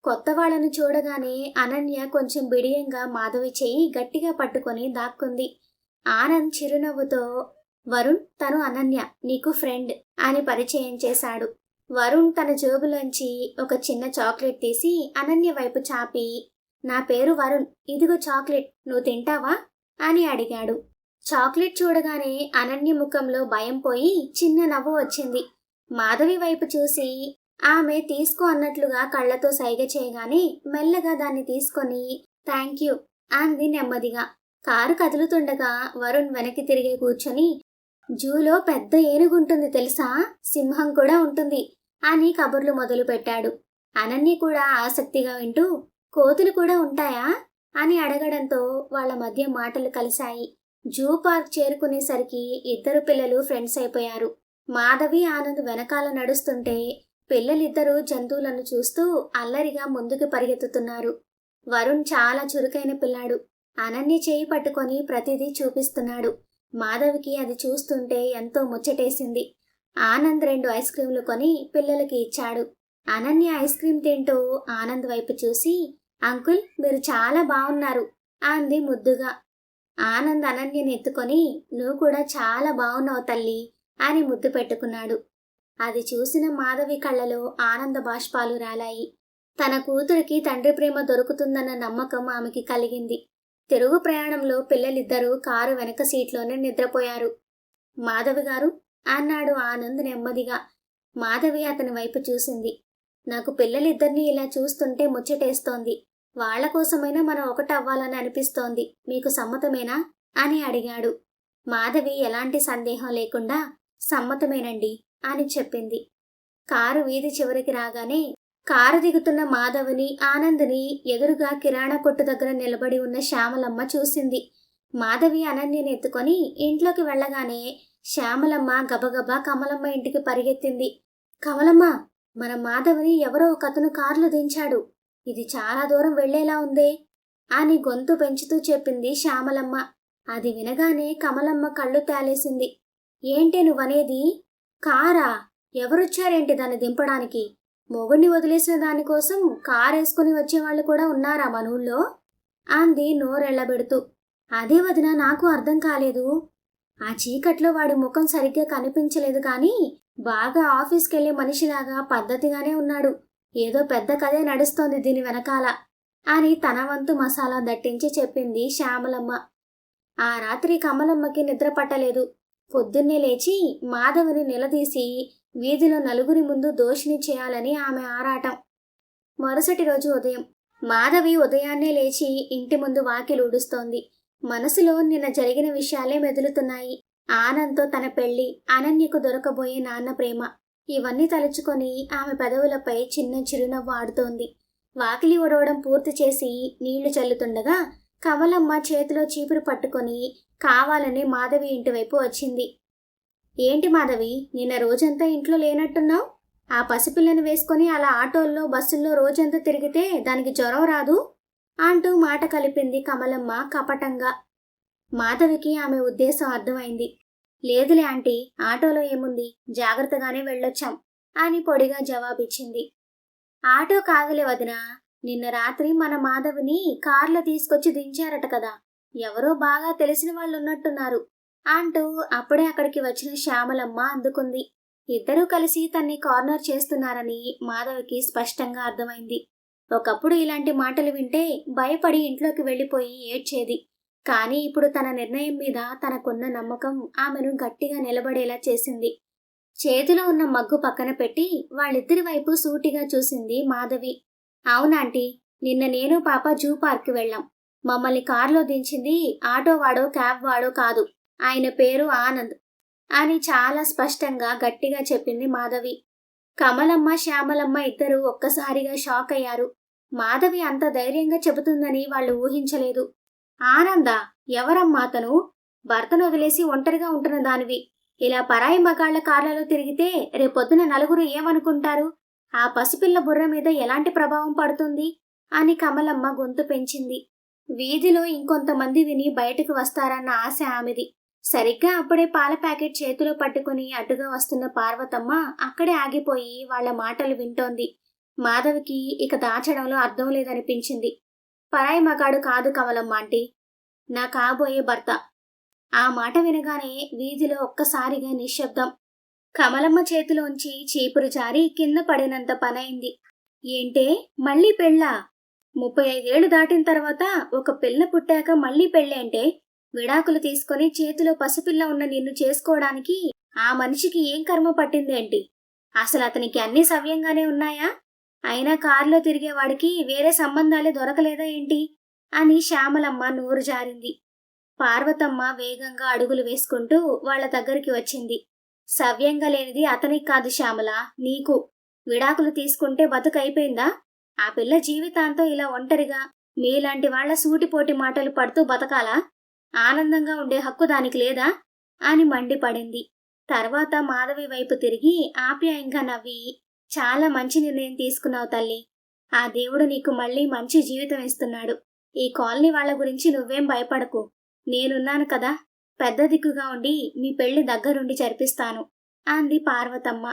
A: కొత్త వాళ్లను చూడగానే అనన్య కొంచెం బిడియంగా మాధవి చేయి గట్టిగా పట్టుకొని దాక్కుంది. ఆనంద్ చిరునవ్వుతో, వరుణ్, తను అనన్య, నీకు ఫ్రెండ్ అని పరిచయం చేశాడు. వరుణ్ తన జేబులోంచి ఒక చిన్న చాక్లెట్ తీసి అనన్య వైపు చాపి, నా పేరు వరుణ్, ఇదిగో చాక్లెట్, నువ్వు తింటావా అని అడిగాడు. చాక్లెట్ చూడగానే అనన్య ముఖంలో భయం పోయి చిన్న నవ్వు వచ్చింది. మాధవి వైపు చూసి ఆమె తీసుకో అన్నట్లుగా కళ్లతో సైగ చేయగానే మెల్లగా దాన్ని తీసుకొని థ్యాంక్ యూ అంది నెమ్మదిగా. కారు కదులుతుండగా వరుణ్ వెనక్కి తిరిగి కూర్చొని, జూలో పెద్ద ఏనుగుంటుంది తెలుసా, సింహం కూడా ఉంటుంది అని కబుర్లు మొదలు పెట్టాడు. అనన్య కూడా ఆసక్తిగా వింటూ, కోతులు కూడా ఉంటాయా అని అడగడంతో వాళ్ల మధ్య మాటలు కలిశాయి. జూ పార్క్ చేరుకునేసరికి ఇద్దరు పిల్లలు ఫ్రెండ్స్ అయిపోయారు. మాధవి, ఆనంద్ వెనకాల నడుస్తుంటే పిల్లలిద్దరూ జంతువులను చూస్తూ అల్లరిగా ముందుకు పరిగెత్తుతున్నారు. వరుణ్ చాలా చురుకైన పిల్లాడు. అనన్య చేయి పట్టుకొని ప్రతిదీ చూపిస్తున్నాడు. మాధవికి అది చూస్తుంటే ఎంతో ముచ్చటేసింది. ఆనంద్ 2 ఐస్ క్రీంలు కొని పిల్లలకి ఇచ్చాడు. అనన్య ఐస్ క్రీం తింటూ ఆనంద్ వైపు చూసి, అంకుల్, మీరు చాలా బాగున్నారు అంది ముద్దుగా. ఆనంద్ అనన్యని ఎత్తుకొని, నువ్వు కూడా చాలా బాగున్నావు తల్లి అని ముద్దు పెట్టుకున్నాడు. అది చూసిన మాధవి కళ్ళలో ఆనంద బాష్పాలు రాలాయి. తన కూతురికి తండ్రి ప్రేమ దొరుకుతుందన్న నమ్మకం ఆమెకి కలిగింది. తిరుగు ప్రయాణంలో పిల్లలిద్దరూ కారు వెనక సీట్లోనే నిద్రపోయారు. మాధవి గారు అన్నాడు ఆనంద్ నెమ్మదిగా. మాధవి అతని వైపు చూసింది. నాకు పిల్లలిద్దరినీ ఇలా చూస్తుంటే ముచ్చటేస్తోంది. వాళ్ల కోసమైనా మనం ఒకటవ్వాలని అనిపిస్తోంది. మీకు సమ్మతమేనా అని అడిగాడు. మాధవి ఎలాంటి సందేహం లేకుండా సమ్మతమేనండి అని చెప్పింది. కారు వీధి చివరికి రాగానే కారు దిగుతున్న మాధవిని, ఆనంద్ని ఎదురుగా కిరాణా కొట్టు దగ్గర నిలబడి ఉన్న శ్యామలమ్మ చూసింది. మాధవి అనన్యని ఎత్తుకొని ఇంట్లోకి వెళ్లగానే శ్యామలమ్మ గబగబా కమలమ్మ ఇంటికి పరిగెత్తింది. కమలమ్మ, మన మాధవిని ఎవరో ఒకతను కారులో దించాడు. ఇది చాలా దూరం వెళ్లేలా ఉందే అని గొంతు పెంచుతూ చెప్పింది శ్యామలమ్మ. అది వినగానే కమలమ్మ కళ్ళు తేలేసింది. ఏంటే నువ్వనేది? కారా? ఎవరొచ్చారేంటి దాన్ని దింపడానికి? మొగుణ్ణి వదిలేసిన దానికోసం కారేసుకుని వచ్చేవాళ్లు కూడా ఉన్నారా మన ఊళ్ళో అంది నోరెళ్లబెడుతూ. అదే వదిన, నాకు అర్థం కాలేదు. ఆ చీకట్లో వాడి ముఖం సరిగ్గా కనిపించలేదు కానీ బాగా ఆఫీస్కెళ్లే మనిషిలాగా పద్ధతిగానే ఉన్నాడు. ఏదో పెద్ద కథే నడుస్తోంది దీని వెనకాల అని తన వంతు మసాలా దట్టించి చెప్పింది శ్యామలమ్మ. ఆ రాత్రి కమలమ్మకి నిద్ర పట్టలేదు. పొద్దున్నే లేచి మాధవిని నిలదీసి వీధిలో నలుగురి ముందు దోషిని చేయాలని ఆమె ఆరాటం. మరుసటి రోజు ఉదయం మాధవి ఉదయాన్నే లేచి ఇంటి ముందు వాకిలి ఊడుస్తోంది. మనసులో నిన్న జరిగిన విషయాలే మెదులుతున్నాయి. ఆనంద్తో తన పెళ్లి, అనన్యకు దొరకబోయే నాన్న ప్రేమ, ఇవన్నీ తలుచుకొని ఆమె పెదవులపై చిన్న చిరునవ్వు ఆడుతోంది. వాకిలి ఊడవడం పూర్తి చేసి నీళ్లు చల్లుతుండగా కమలమ్మ చేతిలో చీపురు పట్టుకొని కావాలని మాధవి ఇంటివైపు వచ్చింది. ఏంటి మాధవి, నిన్న రోజంతా ఇంట్లో లేనట్టున్నావు? ఆ పసిపిల్లని వేసుకొని అలా ఆటోల్లో బస్సుల్లో రోజంతా తిరిగితే దానికి జ్వరం రాదు అంటూ మాట కలిపింది కమలమ్మ కపటంగా. మాధవికి ఆమె ఉద్దేశం అర్థమైంది. లేదులే ఆంటీ, ఆటోలో ఏముంది, జాగ్రత్తగానే వెళ్ళొచ్చాం అని పొడిగా జవాబిచ్చింది. ఆటో కాదులే వదినా, నిన్న రాత్రి మన మాధవిని కార్లో తీసుకొచ్చి దించారట కదా, ఎవరో బాగా తెలిసిన వాళ్ళున్నట్టున్నారు అంటూ అప్పుడే అక్కడికి వచ్చిన శ్యామలమ్మ అందుకుంది. ఇద్దరూ కలిసి తన్ని కార్నర్ చేస్తున్నారని మాధవికి స్పష్టంగా అర్థమైంది. ఒకప్పుడు ఇలాంటి మాటలు వింటే భయపడి ఇంట్లోకి వెళ్ళిపోయి ఏడ్చేది. కానీ ఇప్పుడు తన నిర్ణయం మీద తనకున్న నమ్మకం ఆమెను గట్టిగా నిలబడేలా చేసింది. చేతిలో ఉన్న మగ్గు పక్కన పెట్టి వాళ్ళిద్దరి వైపు సూటిగా చూసింది మాధవి. అవునాంటీ, నిన్న నేను పాప జూ పార్క్కి వెళ్ళాం. మమ్మల్ని కారులో దించింది ఆటో వాడో క్యాబ్ వాడో కాదు, ఆయన పేరు ఆనంద్ అని చాలా స్పష్టంగా గట్టిగా చెప్పింది మాధవి. కమలమ్మ, శ్యామలమ్మ ఇద్దరూ ఒక్కసారిగా షాక్ అయ్యారు. మాధవి అంత ధైర్యంగా చెబుతుందని వాళ్ళు ఊహించలేదు. ఆనందా? ఎవరమ్మా అతను? భర్తను వదిలేసి ఒంటరిగా ఉంటున్న దానివి ఇలా పరాయి మగాళ్ల కార్లలో తిరిగితే రేపొద్దున నలుగురు ఏమనుకుంటారు? ఆ పసిపిల్ల బుర్ర మీద ఎలాంటి ప్రభావం పడుతుంది అని కమలమ్మ గొంతు పెంచింది. వీధిలో ఇంకొంతమంది విని బయటకు వస్తారన్న ఆశ ఆమెది. సరిగ్గా అప్పుడే పాల ప్యాకెట్ చేతిలో పట్టుకుని అటుగా వస్తున్న పార్వతమ్మ అక్కడే ఆగిపోయి వాళ్ల మాటలు వింటోంది. మాధవికి ఇక దాచడంలో అర్థం లేదనిపించింది. పరాయి మగాడు కాదు కమలమ్మ ఆంటీ, నా కాబోయే భర్త. ఆ మాట వినగానే వీధిలో ఒక్కసారిగా నిశ్శబ్దం. కమలమ్మ చేతిలోంచి చీపురు జారి కింద పడినంత పనైంది. ఏంటే, మళ్ళీ పెళ్ళా? 35 ఏళ్లు దాటిన తర్వాత ఒక పిల్ల పుట్టాక మళ్ళీ పెళ్ళేంటే? విడాకులు తీసుకొని చేతిలో పసిపిల్ల ఉన్న నిన్ను చేసుకోవడానికి ఆ మనిషికి ఏం కర్మ పట్టిందేంటి? అసలు అతనికి అన్నీ సవ్యంగానే ఉన్నాయా? అయినా కారులో తిరిగేవాడికి వేరే సంబంధాలే దొరకలేదా ఏంటి అని శ్యామలమ్మ నోరు జారింది. పార్వతమ్మ వేగంగా అడుగులు వేసుకుంటూ వాళ్ల దగ్గరికి వచ్చింది. సవ్యంగా లేనిది అతనికి కాదు శ్యామల, నీకు. విడాకులు తీసుకుంటే బతుకైపోయిందా? ఆ పిల్ల జీవితాంతం ఇలా ఒంటరిగా మీలాంటి వాళ్ల సూటిపోటి మాటలు పడుతూ బతకాలా? ఆనందంగా ఉండే హక్కు దానికి లేదా అని మండిపడింది. తర్వాత మాధవి వైపు తిరిగి ఆప్యాయంగా నవ్వి, చాలా మంచి నిర్ణయం తీసుకున్నావు తల్లి. ఆ దేవుడు నీకు మళ్ళీ మంచి జీవితం ఇస్తున్నాడు. ఈ కాలనీ వాళ్ల గురించి నువ్వేం భయపడకు, నేనున్నాను కదా, పెద్ద దిక్కుగా ఉండి మీ పెళ్లి దగ్గరుండి జరిపిస్తాను అంది పార్వతమ్మ.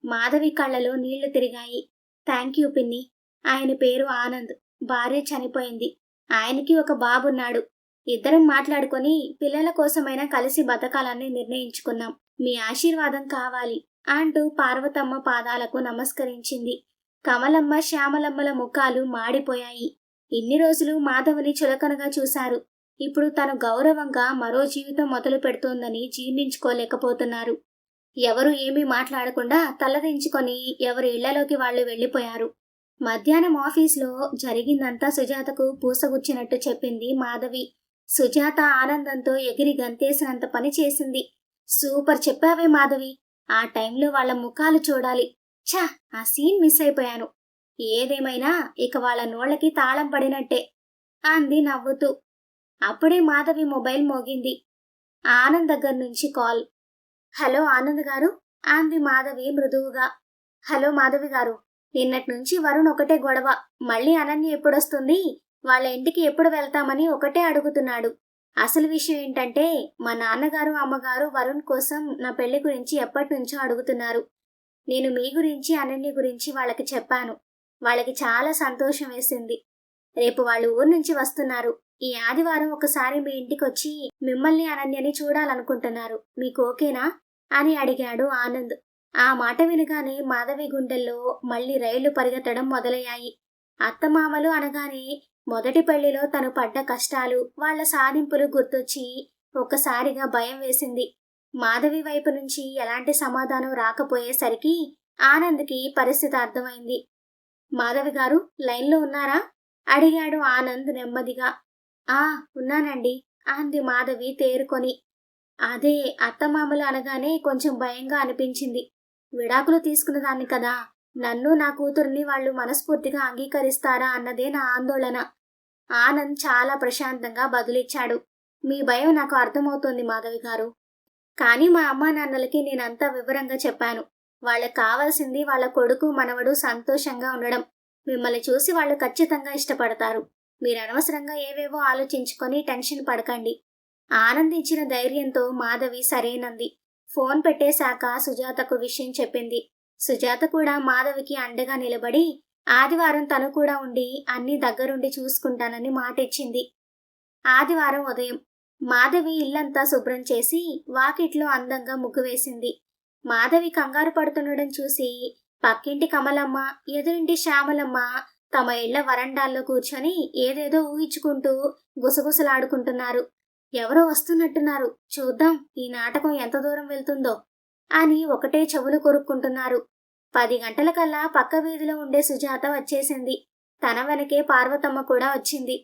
A: మాధవి కళ్ళలో నీళ్లు తిరిగాయి. థ్యాంక్ యూ పిన్ని. ఆయన పేరు ఆనంద్, భార్య చనిపోయింది, ఆయనకి ఒక బాబున్నాడు. ఇద్దరం మాట్లాడుకొని పిల్లల కోసమైనా కలిసి బతకాలని నిర్ణయించుకున్నాం. మీ ఆశీర్వాదం కావాలి అంటూ పార్వతమ్మ పాదాలకు నమస్కరించింది. కమలమ్మ, శ్యామలమ్మల ముఖాలు మాడిపోయాయి. ఇన్ని రోజులు మాధవిని చులకనగా చూశారు. ఇప్పుడు తను గౌరవంగా మరో జీవితం మొదలు పెడుతోందని జీర్ణించుకోలేకపోతున్నారు. ఎవరు ఏమీ మాట్లాడకుండా తలదించుకొని ఎవరి ఇళ్లలోకి వాళ్లు వెళ్లిపోయారు. మధ్యాహ్నం ఆఫీస్లో జరిగిందంతా సుజాతకు పూసగుచ్చినట్టు చెప్పింది మాధవి. సుజాత ఆనందంతో ఎగిరి గంతేసినంత పని చేసింది. సూపర్ చెప్పావే మాధవి, ఆ టైంలో వాళ్ల ముఖాలు చూడాలి. ఛా, ఆ సీన్ మిస్ అయిపోయాను. ఏదేమైనా ఇక వాళ్ళ నోళ్లకి తాళం పడినట్టే అంది నవ్వుతూ. అప్పుడే మాధవి మొబైల్ మోగింది. ఆనంద్ దగ్గర నుంచి కాల్. హలో ఆనంద్ గారు అంది మాధవి మృదువుగా. హలో మాధవి గారు, నిన్నటి నుంచి వరుణ్ ఒకటే గొడవ. మళ్ళీ అనన్య ఎప్పుడొస్తుంది, వాళ్ళ ఇంటికి ఎప్పుడు వెళ్తామని ఒకటే అడుగుతున్నాడు. అసలు విషయం ఏంటంటే, మా నాన్నగారు అమ్మగారు వరుణ్ కోసం నా పెళ్లి గురించి ఎప్పటినుంచో అడుగుతున్నారు. నేను మీ గురించి అనన్య గురించి వాళ్ళకి చెప్పాను. వాళ్ళకి చాలా సంతోషం వేసింది. రేపు వాళ్ళు ఊరు నుంచి వస్తున్నారు. ఈ ఆదివారం ఒకసారి మీ ఇంటికొచ్చి మిమ్మల్ని అనన్యని చూడాలనుకుంటున్నారు. మీకు ఓకేనా అని అడిగాడు ఆనంద్. ఆ మాట వినగానే మాధవి గుండెల్లో మళ్ళీ రైళ్లు పరిగెత్తడం మొదలయ్యాయి. అత్తమామలు అనగానే మొదటి పెళ్లిలో తను పడ్డ కష్టాలు, వాళ్ల సాధింపులు గుర్తొచ్చి ఒక్కసారిగా భయం వేసింది. మాధవి వైపు నుంచి ఎలాంటి సమాధానం రాకపోయేసరికి ఆనంద్కి పరిస్థితి అర్థమైంది. మాధవి గారు లైన్లో ఉన్నారా? అడిగాడు ఆనంద్ నెమ్మదిగా. ఆ ఉన్నానండి అంది మాధవి తేరుకొని. అదే అత్తమామలు అనగానే కొంచెం భయంగా అనిపించింది. విడాకులు తీసుకున్నదాన్ని కదా, నన్ను నా కూతుర్ని వాళ్ళు మనస్ఫూర్తిగా అంగీకరిస్తారా అన్నదే నా ఆందోళన. ఆనంద్ చాలా ప్రశాంతంగా బదులిచ్చాడు. మీ భయం నాకు అర్థమవుతోంది మాధవి గారు. కానీ మా అమ్మా నాన్నలకి నేనంతా వివరంగా చెప్పాను. వాళ్ళకి కావాల్సింది వాళ్ళ కొడుకు మనవడు సంతోషంగా ఉండడం. మిమ్మల్ని చూసి వాళ్ళు ఖచ్చితంగా ఇష్టపడతారు. మీరు అనవసరంగా ఏవేవో ఆలోచించుకొని టెన్షన్ పడకండి. ఆనందించిన ధైర్యంతో మాధవి సరేనంది. ఫోన్ పెట్టేశాక సుజాతకు విషయం చెప్పింది. సుజాత కూడా మాధవికి అండగా నిలబడి ఆదివారం తను కూడా ఉండి అన్నీ దగ్గరుండి చూసుకుంటానని మాటిచ్చింది. ఆదివారం ఉదయం మాధవి ఇల్లంతా శుభ్రం చేసి వాకిట్లో అందంగా ముగ్గు వేసింది. మాధవి కంగారు పడుతుండడం చూసి పక్కింటి కమలమ్మ, ఎదురింటి శ్యామలమ్మ తమ ఇళ్ల వరండాల్లో కూర్చొని ఏదేదో ఊహించుకుంటూ గుసగుసలాడుకుంటున్నారు. ఎవరో వస్తున్నట్టున్నారు, చూద్దాం ఈ నాటకం ఎంత దూరం వెళ్తుందో అని ఒకటే చెవులు కొరుక్కుంటున్నారు. 10 గంటలకల్లా పక్క వీధిలో ఉండే సుజాత వచ్చేసింది. తన వెనకే పార్వతమ్మ కూడా వచ్చింది.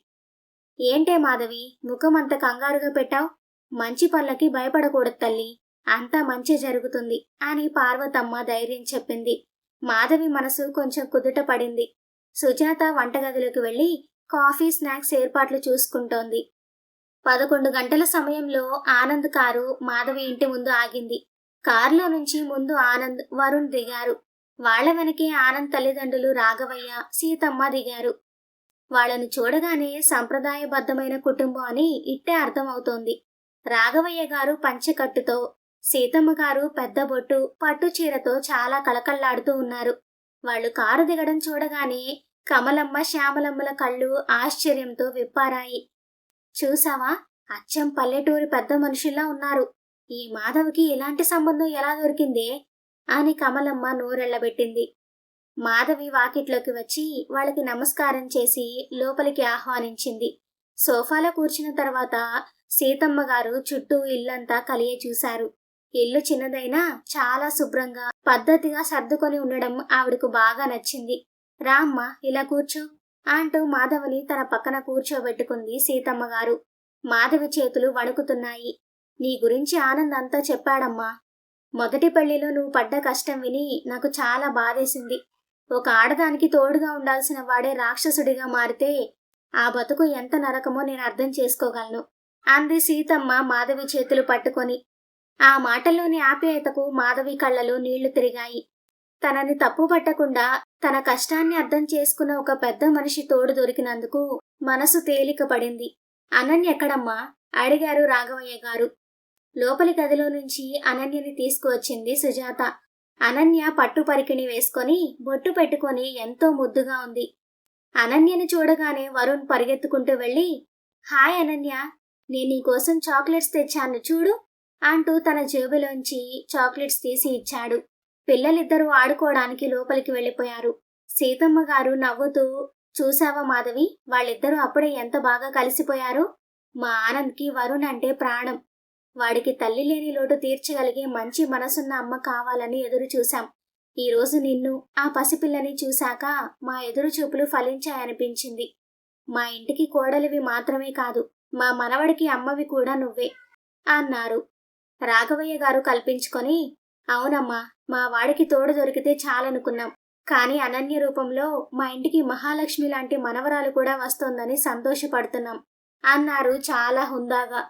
A: ఏంటే మాధవి, ముఖం అంత కంగారుగా పెట్టావు? మంచి పనులకి భయపడకూడదు తల్లి, అంతా మంచి జరుగుతుంది అని పార్వతమ్మ ధైర్యం చెప్పింది. మాధవి మనసు కొంచెం కుదుట పడింది. సుజాత వంటగదిలోకి వెళ్లి కాఫీ స్నాక్స్ ఏర్పాట్లు చూసుకుంటోంది. 11 గంటల సమయంలో ఆనంద్ కారు మాధవి ఇంటి ముందు ఆగింది. కారులో నుంచి ముందు ఆనంద్, వరుణ్ దిగారు. వాళ్ల వెనకే ఆనంద్ తల్లిదండ్రులు రాఘవయ్య, సీతమ్మ దిగారు. వాళ్లను చూడగానే సంప్రదాయబద్ధమైన కుటుంబం అని ఇట్టే అర్థమవుతోంది. రాఘవయ్య గారు పంచెకట్టుతో, సీతమ్మ గారు పెద్ద బొట్టు, పట్టు చీరతో చాలా కళకళ్లాడుతూ ఉన్నారు. వాళ్లు కారు దిగడం చూడగానే కమలమ్మ, శ్యామలమ్మల కళ్ళు ఆశ్చర్యంతో విప్పారాయి. చూసావా, అచ్చం పల్లెటూరి పెద్ద మనుషుల్లా ఉన్నారు. ఈ మాధవికి ఇలాంటి సంబంధం ఎలా దొరికిందే అని కమలమ్మ నోరెళ్లబెట్టింది. మాధవి వాకిట్లోకి వచ్చి వాళ్ళకి నమస్కారం చేసి లోపలికి ఆహ్వానించింది. సోఫాలో కూర్చున్న తర్వాత సీతమ్మ గారు చుట్టూ ఇల్లంతా కలియ చూశారు. ఇల్లు చిన్నదైనా చాలా శుభ్రంగా, పద్ధతిగా సర్దుకొని ఉండడం ఆవిడకు బాగా నచ్చింది. రామ్మ ఇలా కూర్చో అంటూ మాధవిని తన పక్కన కూర్చోబెట్టుకుంది సీతమ్మ గారు. మాధవి చేతులు వణుకుతున్నాయి. నీ గురించి ఆనంద్ అంతా చెప్పాడమ్మా. మొదటి పెళ్లిలో నువ్వు పడ్డ కష్టం విని నాకు చాలా బాధేసింది. ఒక ఆడదానికి తోడుగా ఉండాల్సిన వాడే రాక్షసుడిగా మారితే ఆ బతుకు ఎంత నరకమో నేను అర్థం చేసుకోగలను అంది సీతమ్మ మాధవి చేతులు పట్టుకొని. ఆ మాటల్లోని ఆప్యాయతకు మాధవి కళ్ళలో నీళ్లు తిరిగాయి. తనని తప్పు పట్టకుండా తన కష్టాన్ని అర్థం చేసుకున్న ఒక పెద్ద మనిషి తోడు దొరికినందుకు మనసు తేలిక పడింది. అనన్య ఎక్కడమ్మా అడిగారు రాఘవయ్య గారు. లోపలి గదిలో నుంచి అనన్యని తీసుకువచ్చింది సుజాత. అనన్య పట్టు పరికిణి వేసుకొని బొట్టు పెట్టుకొని ఎంతో ముద్దుగా ఉంది. అనన్యను చూడగానే వరుణ్ పరిగెత్తుకుంటూ వెళ్ళి, హాయ్ అనన్య, నేను నీకోసం చాక్లెట్స్ తెచ్చాను చూడు అంటూ తన జేబులోంచి చాక్లెట్స్ తీసి ఇచ్చాడు. పిల్లలిద్దరూ ఆడుకోవడానికి లోపలికి వెళ్ళిపోయారు. సీతమ్మ గారు నవ్వుతూ, చూసావా మాధవి, వాళ్ళిద్దరూ అప్పుడే ఎంత బాగా కలిసిపోయారు. మా ఆనంద్కి వరుణ్ అంటే ప్రాణం. వాడికి తల్లి లేని లోటు తీర్చగలిగే మంచి మనసున్న అమ్మ కావాలని ఎదురు చూశాం. ఈరోజు నిన్ను, ఆ పసిపిల్లని చూశాక మా ఎదురు చూపులు ఫలించాయనిపించింది. మా ఇంటికి కోడలివి మాత్రమే కాదు, మా మనవడికి అమ్మవి కూడా నువ్వే అన్నారు. రాఘవయ్య గారు కల్పించుకొని, అవునమ్మా, మా వాడికి తోడు దొరికితే చాలనుకున్నాం. కానీ అనన్య రూపంలో మా ఇంటికి మహాలక్ష్మి లాంటి మనవరాలు కూడా వస్తోందని సంతోషపడుతున్నాం అన్నారు చాలా హుందాగా.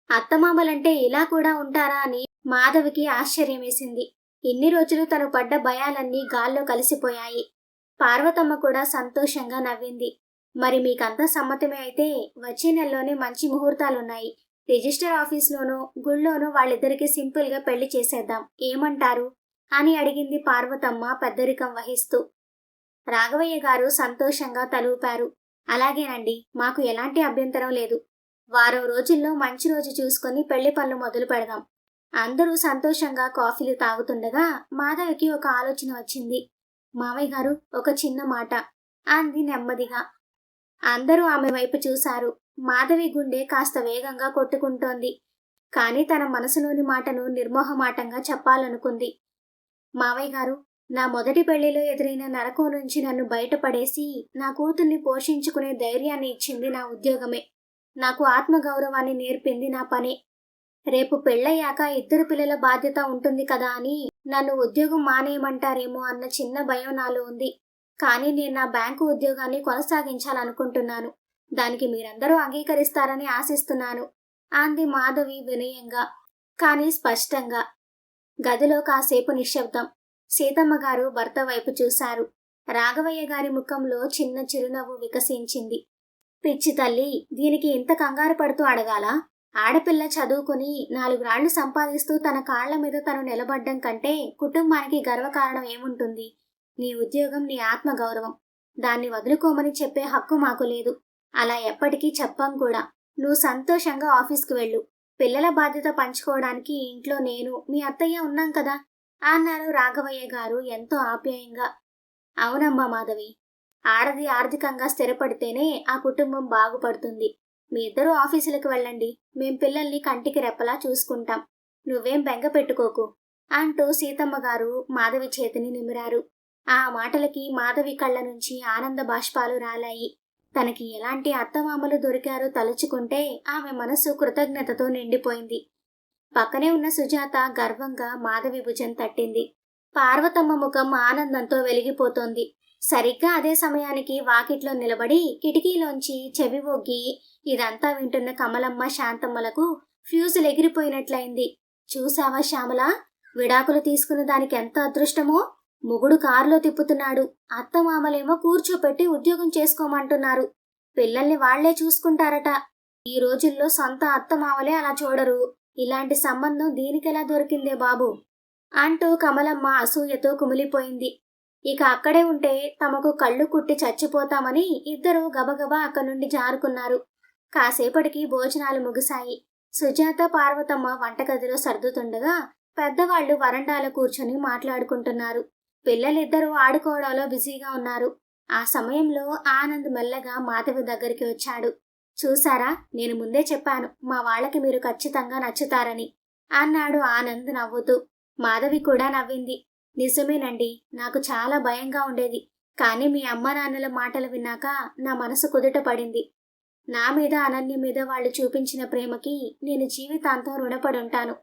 A: అత్తమామలంటే ఇలా కూడా ఉంటారా అని మాధవికి ఆశ్చర్యమేసింది. ఇన్ని రోజులు తను పడ్డ భయాలన్నీ గాల్లో కలిసిపోయాయి. పార్వతమ్మ కూడా సంతోషంగా నవ్వింది. మరి మీకంతా సమ్మతమే అయితే వచ్చే నెలలోనే మంచి ముహూర్తాలున్నాయి. రిజిస్టర్ ఆఫీస్లోనూ గుళ్ళోనూ వాళ్ళిద్దరికీ సింపుల్గా పెళ్లి చేసేద్దాం, ఏమంటారు అని అడిగింది పార్వతమ్మ పెద్దరికం వహిస్తూ. రాఘవయ్య గారు సంతోషంగా తలూపారు. అలాగేనండి, మాకు ఎలాంటి అభ్యంతరం లేదు. వారం రోజుల్లో మంచి రోజు చూసుకొని పెళ్లి పనులు మొదలు పెడదాం. అందరూ సంతోషంగా కాఫీలు తాగుతుండగా మాధవికి ఒక ఆలోచన వచ్చింది. మావయ్య గారు, ఒక చిన్న మాట అంది నెమ్మదిగా. అందరూ ఆమె వైపు చూశారు. మాధవి గుండె కాస్త వేగంగా కొట్టుకుంటోంది. కానీ తన మనసులోని మాటను నిర్మోహమాటంగా చెప్పాలనుకుంది. మావయ్య గారు, నా మొదటి పెళ్లిలో ఎదురైన నరకం నుంచి నన్ను బయటపడేసి నా కూతుర్ని పోషించుకునే ధైర్యాన్ని ఇచ్చింది నా ఉద్యోగమే. నాకు ఆత్మగౌరవాన్ని నేర్పింది నా పనే. రేపు పెళ్ళయ్యాక ఇద్దరు పిల్లల బాధ్యత ఉంటుంది కదా అని నన్ను ఉద్యోగం మానేయమంటారేమో అన్న చిన్న భయం నాలో ఉంది. కానీ నేను నా బ్యాంకు ఉద్యోగాన్ని కొనసాగించాలనుకుంటున్నాను. దానికి మీరందరూ అంగీకరిస్తారని ఆశిస్తున్నాను అంది మాధవి వినయంగా, కానీ స్పష్టంగా. గదిలో కాసేపు నిశ్శబ్దం. సీతమ్మ గారు భర్త వైపు చూశారు. రాఘవయ్య గారి ముఖంలో చిన్న చిరునవ్వు వికసించింది. పిచ్చి తల్లి, దీనికి ఇంత కంగారు పడుతూ అడగాలా? ఆడపిల్ల చదువుకుని 4 రాళ్లు సంపాదిస్తూ తన కాళ్ల మీద తను నిలబడ్డం కంటే కుటుంబానికి గర్వకారణం ఏముంటుంది? నీ ఉద్యోగం, నీ ఆత్మగౌరవం. దాన్ని వదులుకోమని చెప్పే హక్కు మాకు లేదు. అలా ఎప్పటికీ చెప్పం కూడా. నువ్వు సంతోషంగా ఆఫీస్కి వెళ్ళు. పిల్లల బాధ్యత పంచుకోవడానికి ఇంట్లో నేను, మీ అత్తయ్య ఉన్నాం కదా అన్నారు రాఘవయ్య గారు ఎంతో ఆప్యాయంగా. అవునమ్మా మాధవి, ఆడది ఆర్థికంగా స్థిరపడితేనే ఆ కుటుంబం బాగుపడుతుంది. మీ ఇద్దరూ ఆఫీసులకు వెళ్ళండి. మేం పిల్లల్ని కంటికి రెప్పలా చూసుకుంటాం. నువ్వేం బెంగ పెట్టుకోకు అంటూ సీతమ్మ గారు మాధవి చేతిని నిమిరారు. ఆ మాటలకి మాధవి కళ్ళ నుంచి ఆనంద బాష్పాలు రాలాయి. తనకి ఎలాంటి అత్తమామలు దొరికారో తలుచుకుంటే ఆమె మనసు కృతజ్ఞతతో నిండిపోయింది. పక్కనే ఉన్న సుజాత గర్వంగా మాధవి భుజం తట్టింది. పార్వతమ్మ ముఖం ఆనందంతో వెలిగిపోతోంది. సరిగ్గా అదే సమయానికి వాకిట్లో నిలబడి కిటికీలోంచి చెవి ఒగ్గి ఇదంతా వింటున్న కమలమ్మ, శాంతమ్మలకు ఫ్యూజులు ఎగిరిపోయినట్లయింది. చూసావా శ్యామల, విడాకులు తీసుకున్న దానికి ఎంత అదృష్టమో! మొగుడు కారులో తిప్పుతున్నాడు. అత్తమామలేమో కూర్చోపెట్టి ఉద్యోగం చేసుకోమంటున్నారు. పిల్లల్ని వాళ్లే చూసుకుంటారట. ఈ రోజుల్లో సొంత అత్తమామలే అలా చూడరు. ఇలాంటి సంబంధం దీనికెలా దొరికిందే బాబు అంటూ కమలమ్మ అసూయతో కుమిలిపోయింది. ఇక అక్కడే ఉంటే తమకు కళ్ళు కుట్టి చచ్చిపోతామని ఇద్దరూ గబగబా అక్కడి నుండి జారుకున్నారు. కాసేపటికి భోజనాలు ముగిశాయి. సుజాత, పార్వతమ్మ వంటగదిలో సర్దుతుండగా పెద్దవాళ్లు వరండాలో కూర్చొని మాట్లాడుకుంటున్నారు. పిల్లలిద్దరూ ఆడుకోవడంలో బిజీగా ఉన్నారు. ఆ సమయంలో ఆనంద్ మెల్లగా మాధవి దగ్గరికి వచ్చాడు. చూసారా, నేను ముందే చెప్పాను, మా వాళ్ళకి మీరు ఖచ్చితంగా నచ్చుతారని అన్నాడు ఆనంద్ నవ్వుతూ. మాధవి కూడా నవ్వింది. నిజమేనండి, నాకు చాలా భయంగా ఉండేది. కానీ మీ అమ్మ నాన్నల మాటలు విన్నాక నా మనసు కుదుట పడింది. నా మీద, అనన్య మీద వాళ్ళు చూపించిన ప్రేమకి నేను జీవితాంతం రుణపడుంటాను.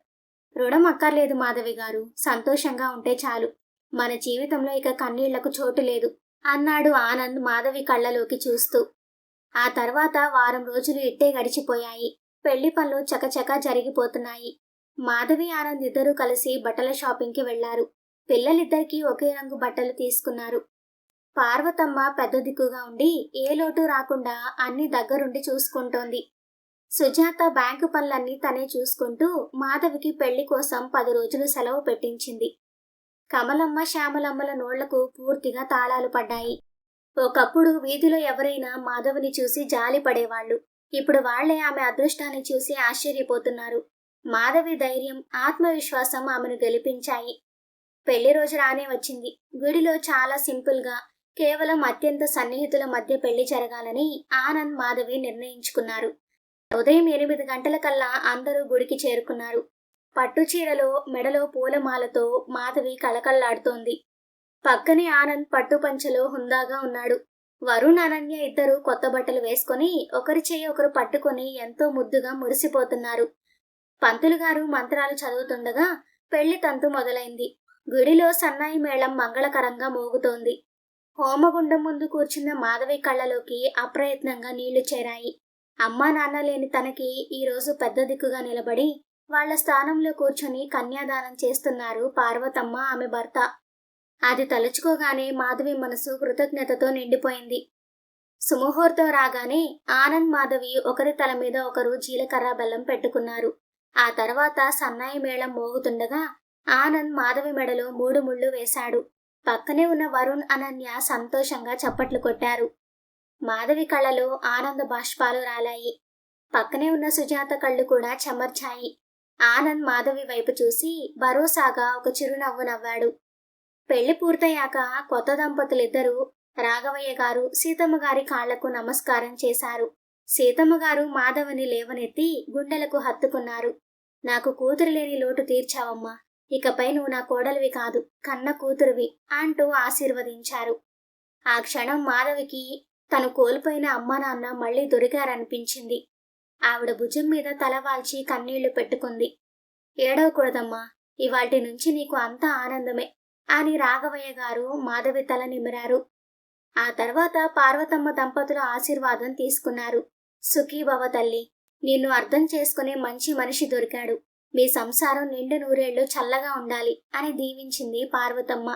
A: రుణం అక్కర్లేదు మాధవి గారు, సంతోషంగా ఉంటే చాలు. మన జీవితంలో ఇక కన్నీళ్లకు చోటు లేదు అన్నాడు ఆనంద్ మాధవి కళ్ళలోకి చూస్తూ. ఆ తర్వాత వారం రోజులు ఇట్టే గడిచిపోయాయి. పెళ్లి పనులు చకచకా జరిగిపోతున్నాయి. మాధవి, ఆనంద్ ఇద్దరూ కలిసి బట్టల షాపింగ్కి వెళ్లారు. పిల్లలిద్దరికీ ఒకే రంగు బట్టలు తీసుకున్నారు. పార్వతమ్మ పెద్ద దిక్కుగా ఉండి ఏ లోటు రాకుండా అన్ని దగ్గరుండి చూసుకుంటోంది. సుజాత బ్యాంకు పనులన్నీ తనే చూసుకుంటూ మాధవికి పెళ్లి కోసం 10 రోజులు సెలవు పెట్టించింది. కమలమ్మ, శ్యామలమ్మల నోళ్లకు పూర్తిగా తాళాలు పడ్డాయి. ఒకప్పుడు వీధిలో ఎవరైనా మాధవిని చూసి జాలి పడేవాళ్లు. ఇప్పుడు వాళ్లే ఆమె అదృష్టాన్ని చూసి ఆశ్చర్యపోతున్నారు. మాధవి ధైర్యం, ఆత్మవిశ్వాసం ఆమెను గెలిపించాయి. పెళ్లి రోజు రానే వచ్చింది. గుడిలో చాలా సింపుల్గా, కేవలం అత్యంత సన్నిహితుల మధ్య పెళ్లి జరగాలని ఆనంద్, మాధవి నిర్ణయించుకున్నారు. ఉదయం 8 గంటలకల్లా అందరూ గుడికి చేరుకున్నారు. పట్టుచీరలో, మెడలో పూలమాలతో మాధవి కళకళ్లాడుతోంది. పక్కనే ఆనంద్ పట్టుపంచలో హుందాగా ఉన్నాడు. వరుణ్, అనన్య ఇద్దరు కొత్త బట్టలు వేసుకొని ఒకరి చెయ్యి ఒకరు పట్టుకొని ఎంతో ముద్దుగా మురిసిపోతున్నారు. పంతులుగారు మంత్రాలు చదువుతుండగా పెళ్లి తంతు మొదలైంది. గుడిలో సన్నాయి మేళం మంగళకరంగా మోగుతోంది. హోమగుండం ముందు కూర్చున్న మాధవి కళ్ళలోకి అప్రయత్నంగా నీళ్లు చేరాయి. అమ్మా నాన్న లేని తనకి ఈరోజు పెద్ద దిక్కుగా నిలబడి వాళ్ల స్థానంలో కూర్చొని కన్యాదానం చేస్తున్నారు పార్వతమ్మ, ఆమె భర్త. అది తలుచుకోగానే మాధవి మనసు కృతజ్ఞతతో నిండిపోయింది. సుముహూర్తం రాగానే ఆనంద్, మాధవి ఒకరి తల మీద ఒకరు జీలకర్ర బెల్లం పెట్టుకున్నారు. ఆ తర్వాత సన్నాయి మేళం మోగుతుండగా ఆనంద్ మాధవి మెడలో 3 ముళ్ళు వేశాడు. పక్కనే ఉన్న వరుణ్, అనన్య సంతోషంగా చప్పట్లు కొట్టారు. మాధవి కళ్ళలో ఆనంద బాష్పాలు రాలాయి. పక్కనే ఉన్న సుజాత కళ్ళు కూడా చెమర్చాయి. ఆనంద్ మాధవి వైపు చూసి భరోసాగా ఒక చిరునవ్వు నవ్వాడు. పెళ్లి పూర్తయ్యాక కొత్త దంపతులిద్దరూ రాఘవయ్య గారు సీతమ్మ గారి కాళ్లకు నమస్కారం చేశారు. సీతమ్మ గారు మాధవిని లేవనెత్తి గుండెలకు హత్తుకున్నారు. నాకు కూతురు లేని లోటు తీర్చావమ్మా. ఇకపై నువ్వు నా కోడలివి కాదు, కన్న కూతురువి అంటూ ఆశీర్వదించారు. ఆ క్షణం మాధవికి తను కోల్పోయిన అమ్మా నాన్న మళ్లీ దొరికారనిపించింది. ఆవిడ భుజం మీద తలవాల్చి కన్నీళ్లు పెట్టుకుంది. ఏడవకూడదమ్మా, ఇవాల్టి నుంచి నీకు అంతా ఆనందమే అని రాఘవయ్య గారు మాధవి తల నిమిరారు. ఆ తర్వాత పార్వతమ్మ దంపతుల ఆశీర్వాదం తీసుకున్నారు. సుఖీభవ తల్లి, నిన్ను అర్థం చేసుకునే మంచి మనిషి దొరికాడు. మీ సంసారం నిండు నూరేళ్లు చల్లగా ఉండాలి అని దీవించింది పార్వతమ్మ.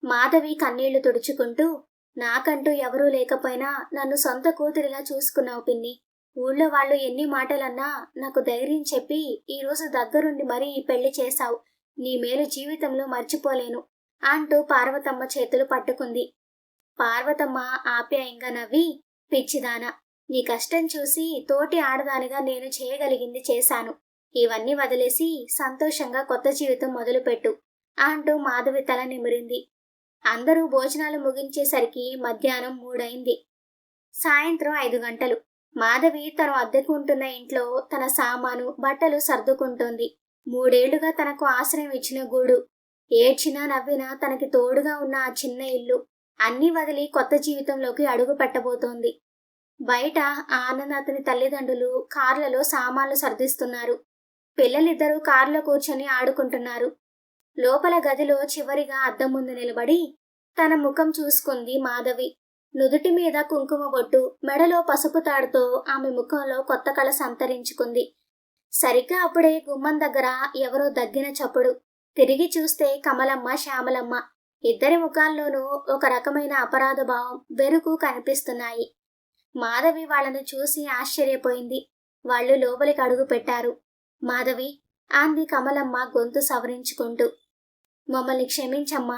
A: మాధవి కన్నీళ్లు తుడుచుకుంటూ, నాకంటూ ఎవరూ లేకపోయినా నన్ను సొంత కూతురిలా చూసుకున్నావు పిన్ని. ఊళ్ళో వాళ్ళు ఎన్ని మాటలన్నా నాకు ధైర్యం చెప్పి ఈరోజు దగ్గరుండి మరీ ఈ పెళ్లి చేశావు. నీ మేలు జీవితంలో మర్చిపోలేను అంటూ పార్వతమ్మ చేతులు పట్టుకుంది. పార్వతమ్మ ఆప్యాయంగా నవ్వి, పిచ్చిదానా, నీ కష్టం చూసి తోటి ఆడదానిగా నేను చేయగలిగింది చేశాను. ఇవన్నీ వదిలేసి సంతోషంగా కొత్త జీవితం మొదలుపెట్టు అంటూ మాధవి తల నిమిరింది. అందరూ భోజనాలు ముగించేసరికి మధ్యాహ్నం 3 అయింది. సాయంత్రం 5 గంటలు. మాధవి తను అద్దెకుంటున్న ఇంట్లో తన సామాను బట్టలు సర్దుకుంటోంది. 3 ఏళ్లుగా తనకు ఆశ్రయం ఇచ్చిన గూడు, ఏడ్చినా నవ్వినా తనకి తోడుగా ఉన్న ఆ చిన్న ఇల్లు అన్నీ వదిలి కొత్త జీవితంలోకి అడుగు పెట్టబోతోంది. బయట ఆనంద్ అతని తల్లిదండ్రులు కార్లలో సామాన్లు సర్దిస్తున్నారు. పిల్లలిద్దరూ కారులో కూర్చొని ఆడుకుంటున్నారు. లోపల గదిలో చివరిగా అద్దం ముందు నిలబడి తన ముఖం చూసుకుంది మాధవి. నుదుటి మీద కుంకుమ బొట్టు, మెడలో పసుపు తాడుతో ఆమె ముఖంలో కొత్త కళ సంతరించుకుంది. సరిగ్గా అప్పుడే గుమ్మం దగ్గర ఎవరో దగ్గిన చప్పుడు. తిరిగి చూస్తే కమలమ్మ, శ్యామలమ్మ. ఇద్దరి ముఖాల్లోనూ ఒక రకమైన అపరాధ భావం, బెరుకు కనిపిస్తున్నాయి. మాధవి వాళ్ళను చూసి ఆశ్చర్యపోయింది. వాళ్ళు లోపలికి అడుగు పెట్టారు. మాధవి అంది కమలమ్మ గొంతు సవరించుకుంటూ. మమ్మల్ని క్షమించమ్మా.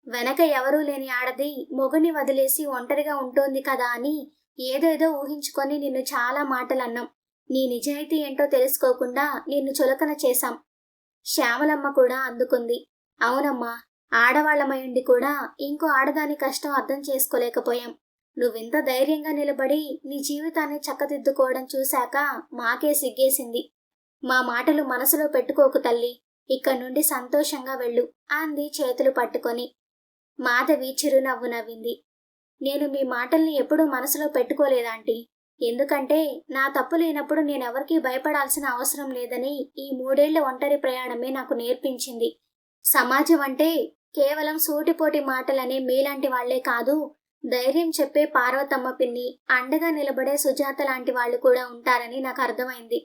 A: వెనక ఎవరూ లేని ఆడది మొగుని వదిలేసి ఒంటరిగా ఉంటోంది కదా అని ఏదేదో ఊహించుకొని నిన్ను చాలా మాటలన్నాం. నీ నిజాయితీ ఏంటో తెలుసుకోకుండా నిన్ను చులకన చేశాం. శ్యామలమ్మ కూడా అందుకుంది. అవునమ్మా, ఆడవాళ్లమయుండి కూడా ఇంకో ఆడదాని కష్టం అర్థం చేసుకోలేకపోయాం. నువ్వింత ధైర్యంగా నిలబడి నీ జీవితాన్ని చక్కదిద్దుకోవడం చూశాక మాకే సిగ్గేసింది. మా మాటలు మనసులో పెట్టుకోకు తల్లి. ఇక్కడి నుండి సంతోషంగా వెళ్ళు అంది చేతులు పట్టుకొని. మాధవి చిరునవ్వు నవ్వింది. నేను మీ మాటల్ని ఎప్పుడూ మనసులో పెట్టుకోలేదాంటీ. ఎందుకంటే నా తప్పు లేనప్పుడు నేనెవరికీ భయపడాల్సిన అవసరం లేదని ఈ 3 ఏళ్ల ఒంటరి ప్రయాణమే నాకు నేర్పించింది. సమాజం అంటే కేవలం సూటిపోటి మాటలనే మీలాంటి వాళ్లే కాదు, ధైర్యం చెప్పే పార్వతమ్మ పిన్ని, అండగా నిలబడే సుజాత లాంటి వాళ్ళు కూడా ఉంటారని నాకు అర్థమైంది.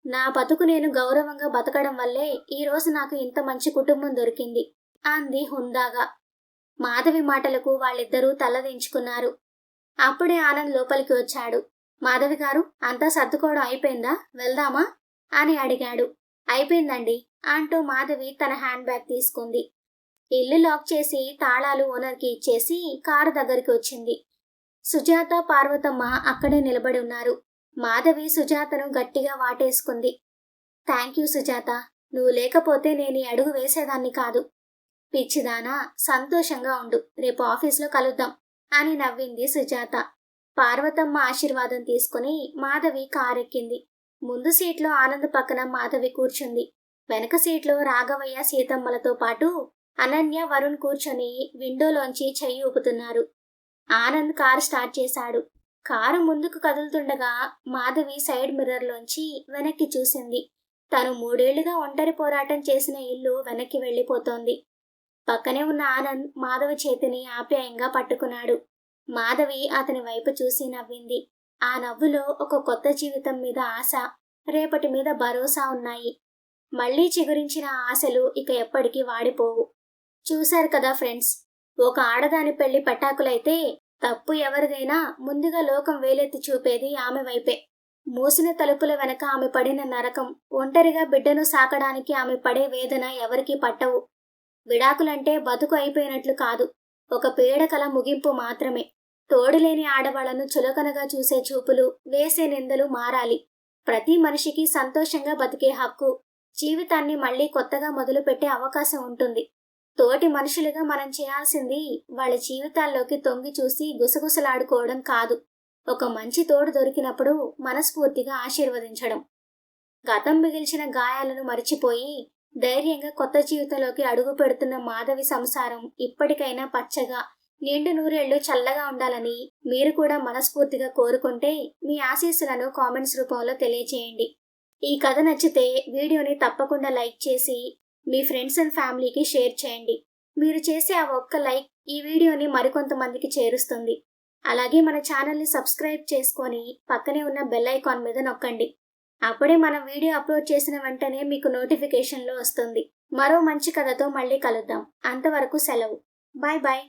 A: నా బతుకు నేను గౌరవంగా బతకడం వల్లే ఈరోజు నాకు ఇంత మంచి కుటుంబం దొరికింది అంది హుందాగా. మాధవి మాటలకు వాళ్ళిద్దరూ తలదించుకున్నారు. అప్పుడే ఆనంద్ లోపలికి వచ్చాడు. మాధవి గారు, అంతా సర్దుకోవడం అయిపోయిందా, వెళ్దామా అని అడిగాడు. అయిపోయిందండి అంటూ మాధవి తన హ్యాండ్ బ్యాగ్ తీసుకుంది. ఇల్లు లాక్ చేసి తాళాలు ఓనర్కి ఇచ్చేసి కారు దగ్గరికి వచ్చింది. సుజాత, పార్వతమ్మ అక్కడే నిలబడి ఉన్నారు. మాధవి సుజాతను గట్టిగా వాటేసుకుంది. థ్యాంక్ యూ సుజాత, నువ్వు లేకపోతే నేను ఈ అడుగు వేసేదాన్ని కాదు. పిచ్చిదానా, సంతోషంగా ఉండు, రేపు ఆఫీస్లో కలుద్దాం అని నవ్వింది సుజాత. పార్వతమ్మ ఆశీర్వాదం తీసుకుని మాధవి కారెక్కింది. ముందు సీట్లో ఆనంద్ పక్కన మాధవి కూర్చుంది. వెనక సీట్లో రాఘవయ్య, సీతమ్మలతో పాటు అనన్య, వరుణ్ కూర్చొని విండోలోంచి చెయ్యి ఊపుతున్నారు. ఆనంద్ కారు స్టార్ట్ చేశాడు. కారు ముందుకు కదులుతుండగా మాధవి సైడ్ మిర్రర్లోంచి వెనక్కి చూసింది. తను 3 ఏళ్లుగా ఒంటరి పోరాటం చేసిన ఇల్లు వెనక్కి వెళ్లిపోతోంది. పక్కనే ఉన్న ఆనంద్ మాధవి చేతిని ఆప్యాయంగా పట్టుకున్నాడు. మాధవి అతని వైపు చూసి నవ్వింది. ఆ నవ్వులో ఒక కొత్త జీవితం మీద ఆశ, రేపటి మీద భరోసా ఉన్నాయి. మళ్లీ చిగురించిన ఆశలు ఇక ఎప్పటికీ వాడిపోవు. చూశారు కదా ఫ్రెండ్స్, ఒక ఆడదాని పెళ్లి పటాకులైతే తప్పు ఎవరిదైనా ముందుగా లోకం వేలెత్తి చూపేది ఆమె వైపే. మూసిన తలుపుల వెనక ఆమె పడిన నరకం, ఒంటరిగా బిడ్డను సాకడానికి ఆమె పడే వేదన ఎవరికీ పట్టవు. విడాకులంటే బతుకు అయిపోయినట్లు కాదు, ఒక పీడకల ముగింపు మాత్రమే. తోడులేని ఆడవాళ్లను చులకనగా చూసే చూపులు, వేసే నిందలు మారాలి. ప్రతి మనిషికి సంతోషంగా బతికే హక్కు, జీవితాన్ని మళ్ళీ కొత్తగా మొదలుపెట్టే అవకాశం ఉంటుంది. తోటి మనుషులుగా మనం చేయాల్సింది వాళ్ళ జీవితాల్లోకి తొంగి చూసి గుసగుసలాడుకోవడం కాదు. ఒక మంచి తోడు దొరికినప్పుడు మనస్ఫూర్తిగా ఆశీర్వదించడం. గతం మిగిల్చిన గాయాలను మరిచిపోయి ధైర్యంగా కొత్త జీవితంలోకి అడుగు పెడుతున్న మాధవి సంసారం ఇప్పటికైనా పచ్చగా నిండు నూరేళ్లు చల్లగా ఉండాలని మీరు కూడా మనస్ఫూర్తిగా కోరుకుంటే మీ ఆశీస్సులను కామెంట్స్ రూపంలో తెలియచేయండి. ఈ కథ నచ్చితే వీడియోని తప్పకుండా లైక్ చేసి మీ ఫ్రెండ్స్ అండ్ ఫ్యామిలీకి షేర్ చేయండి. మీరు చేసే ఆ ఒక్క లైక్ ఈ వీడియోని మరికొంతమందికి చేరుస్తుంది. అలాగే మన ఛానల్ని సబ్స్క్రైబ్ చేసుకొని పక్కనే ఉన్న బెల్ ఐకాన్ మీద నొక్కండి. అప్పుడే మనం వీడియో అప్లోడ్ చేసిన వెంటనే మీకు నోటిఫికేషన్లో వస్తుంది. మరో మంచి కథతో మళ్ళీ కలుద్దాం. అంతవరకు సెలవు. Bye bye.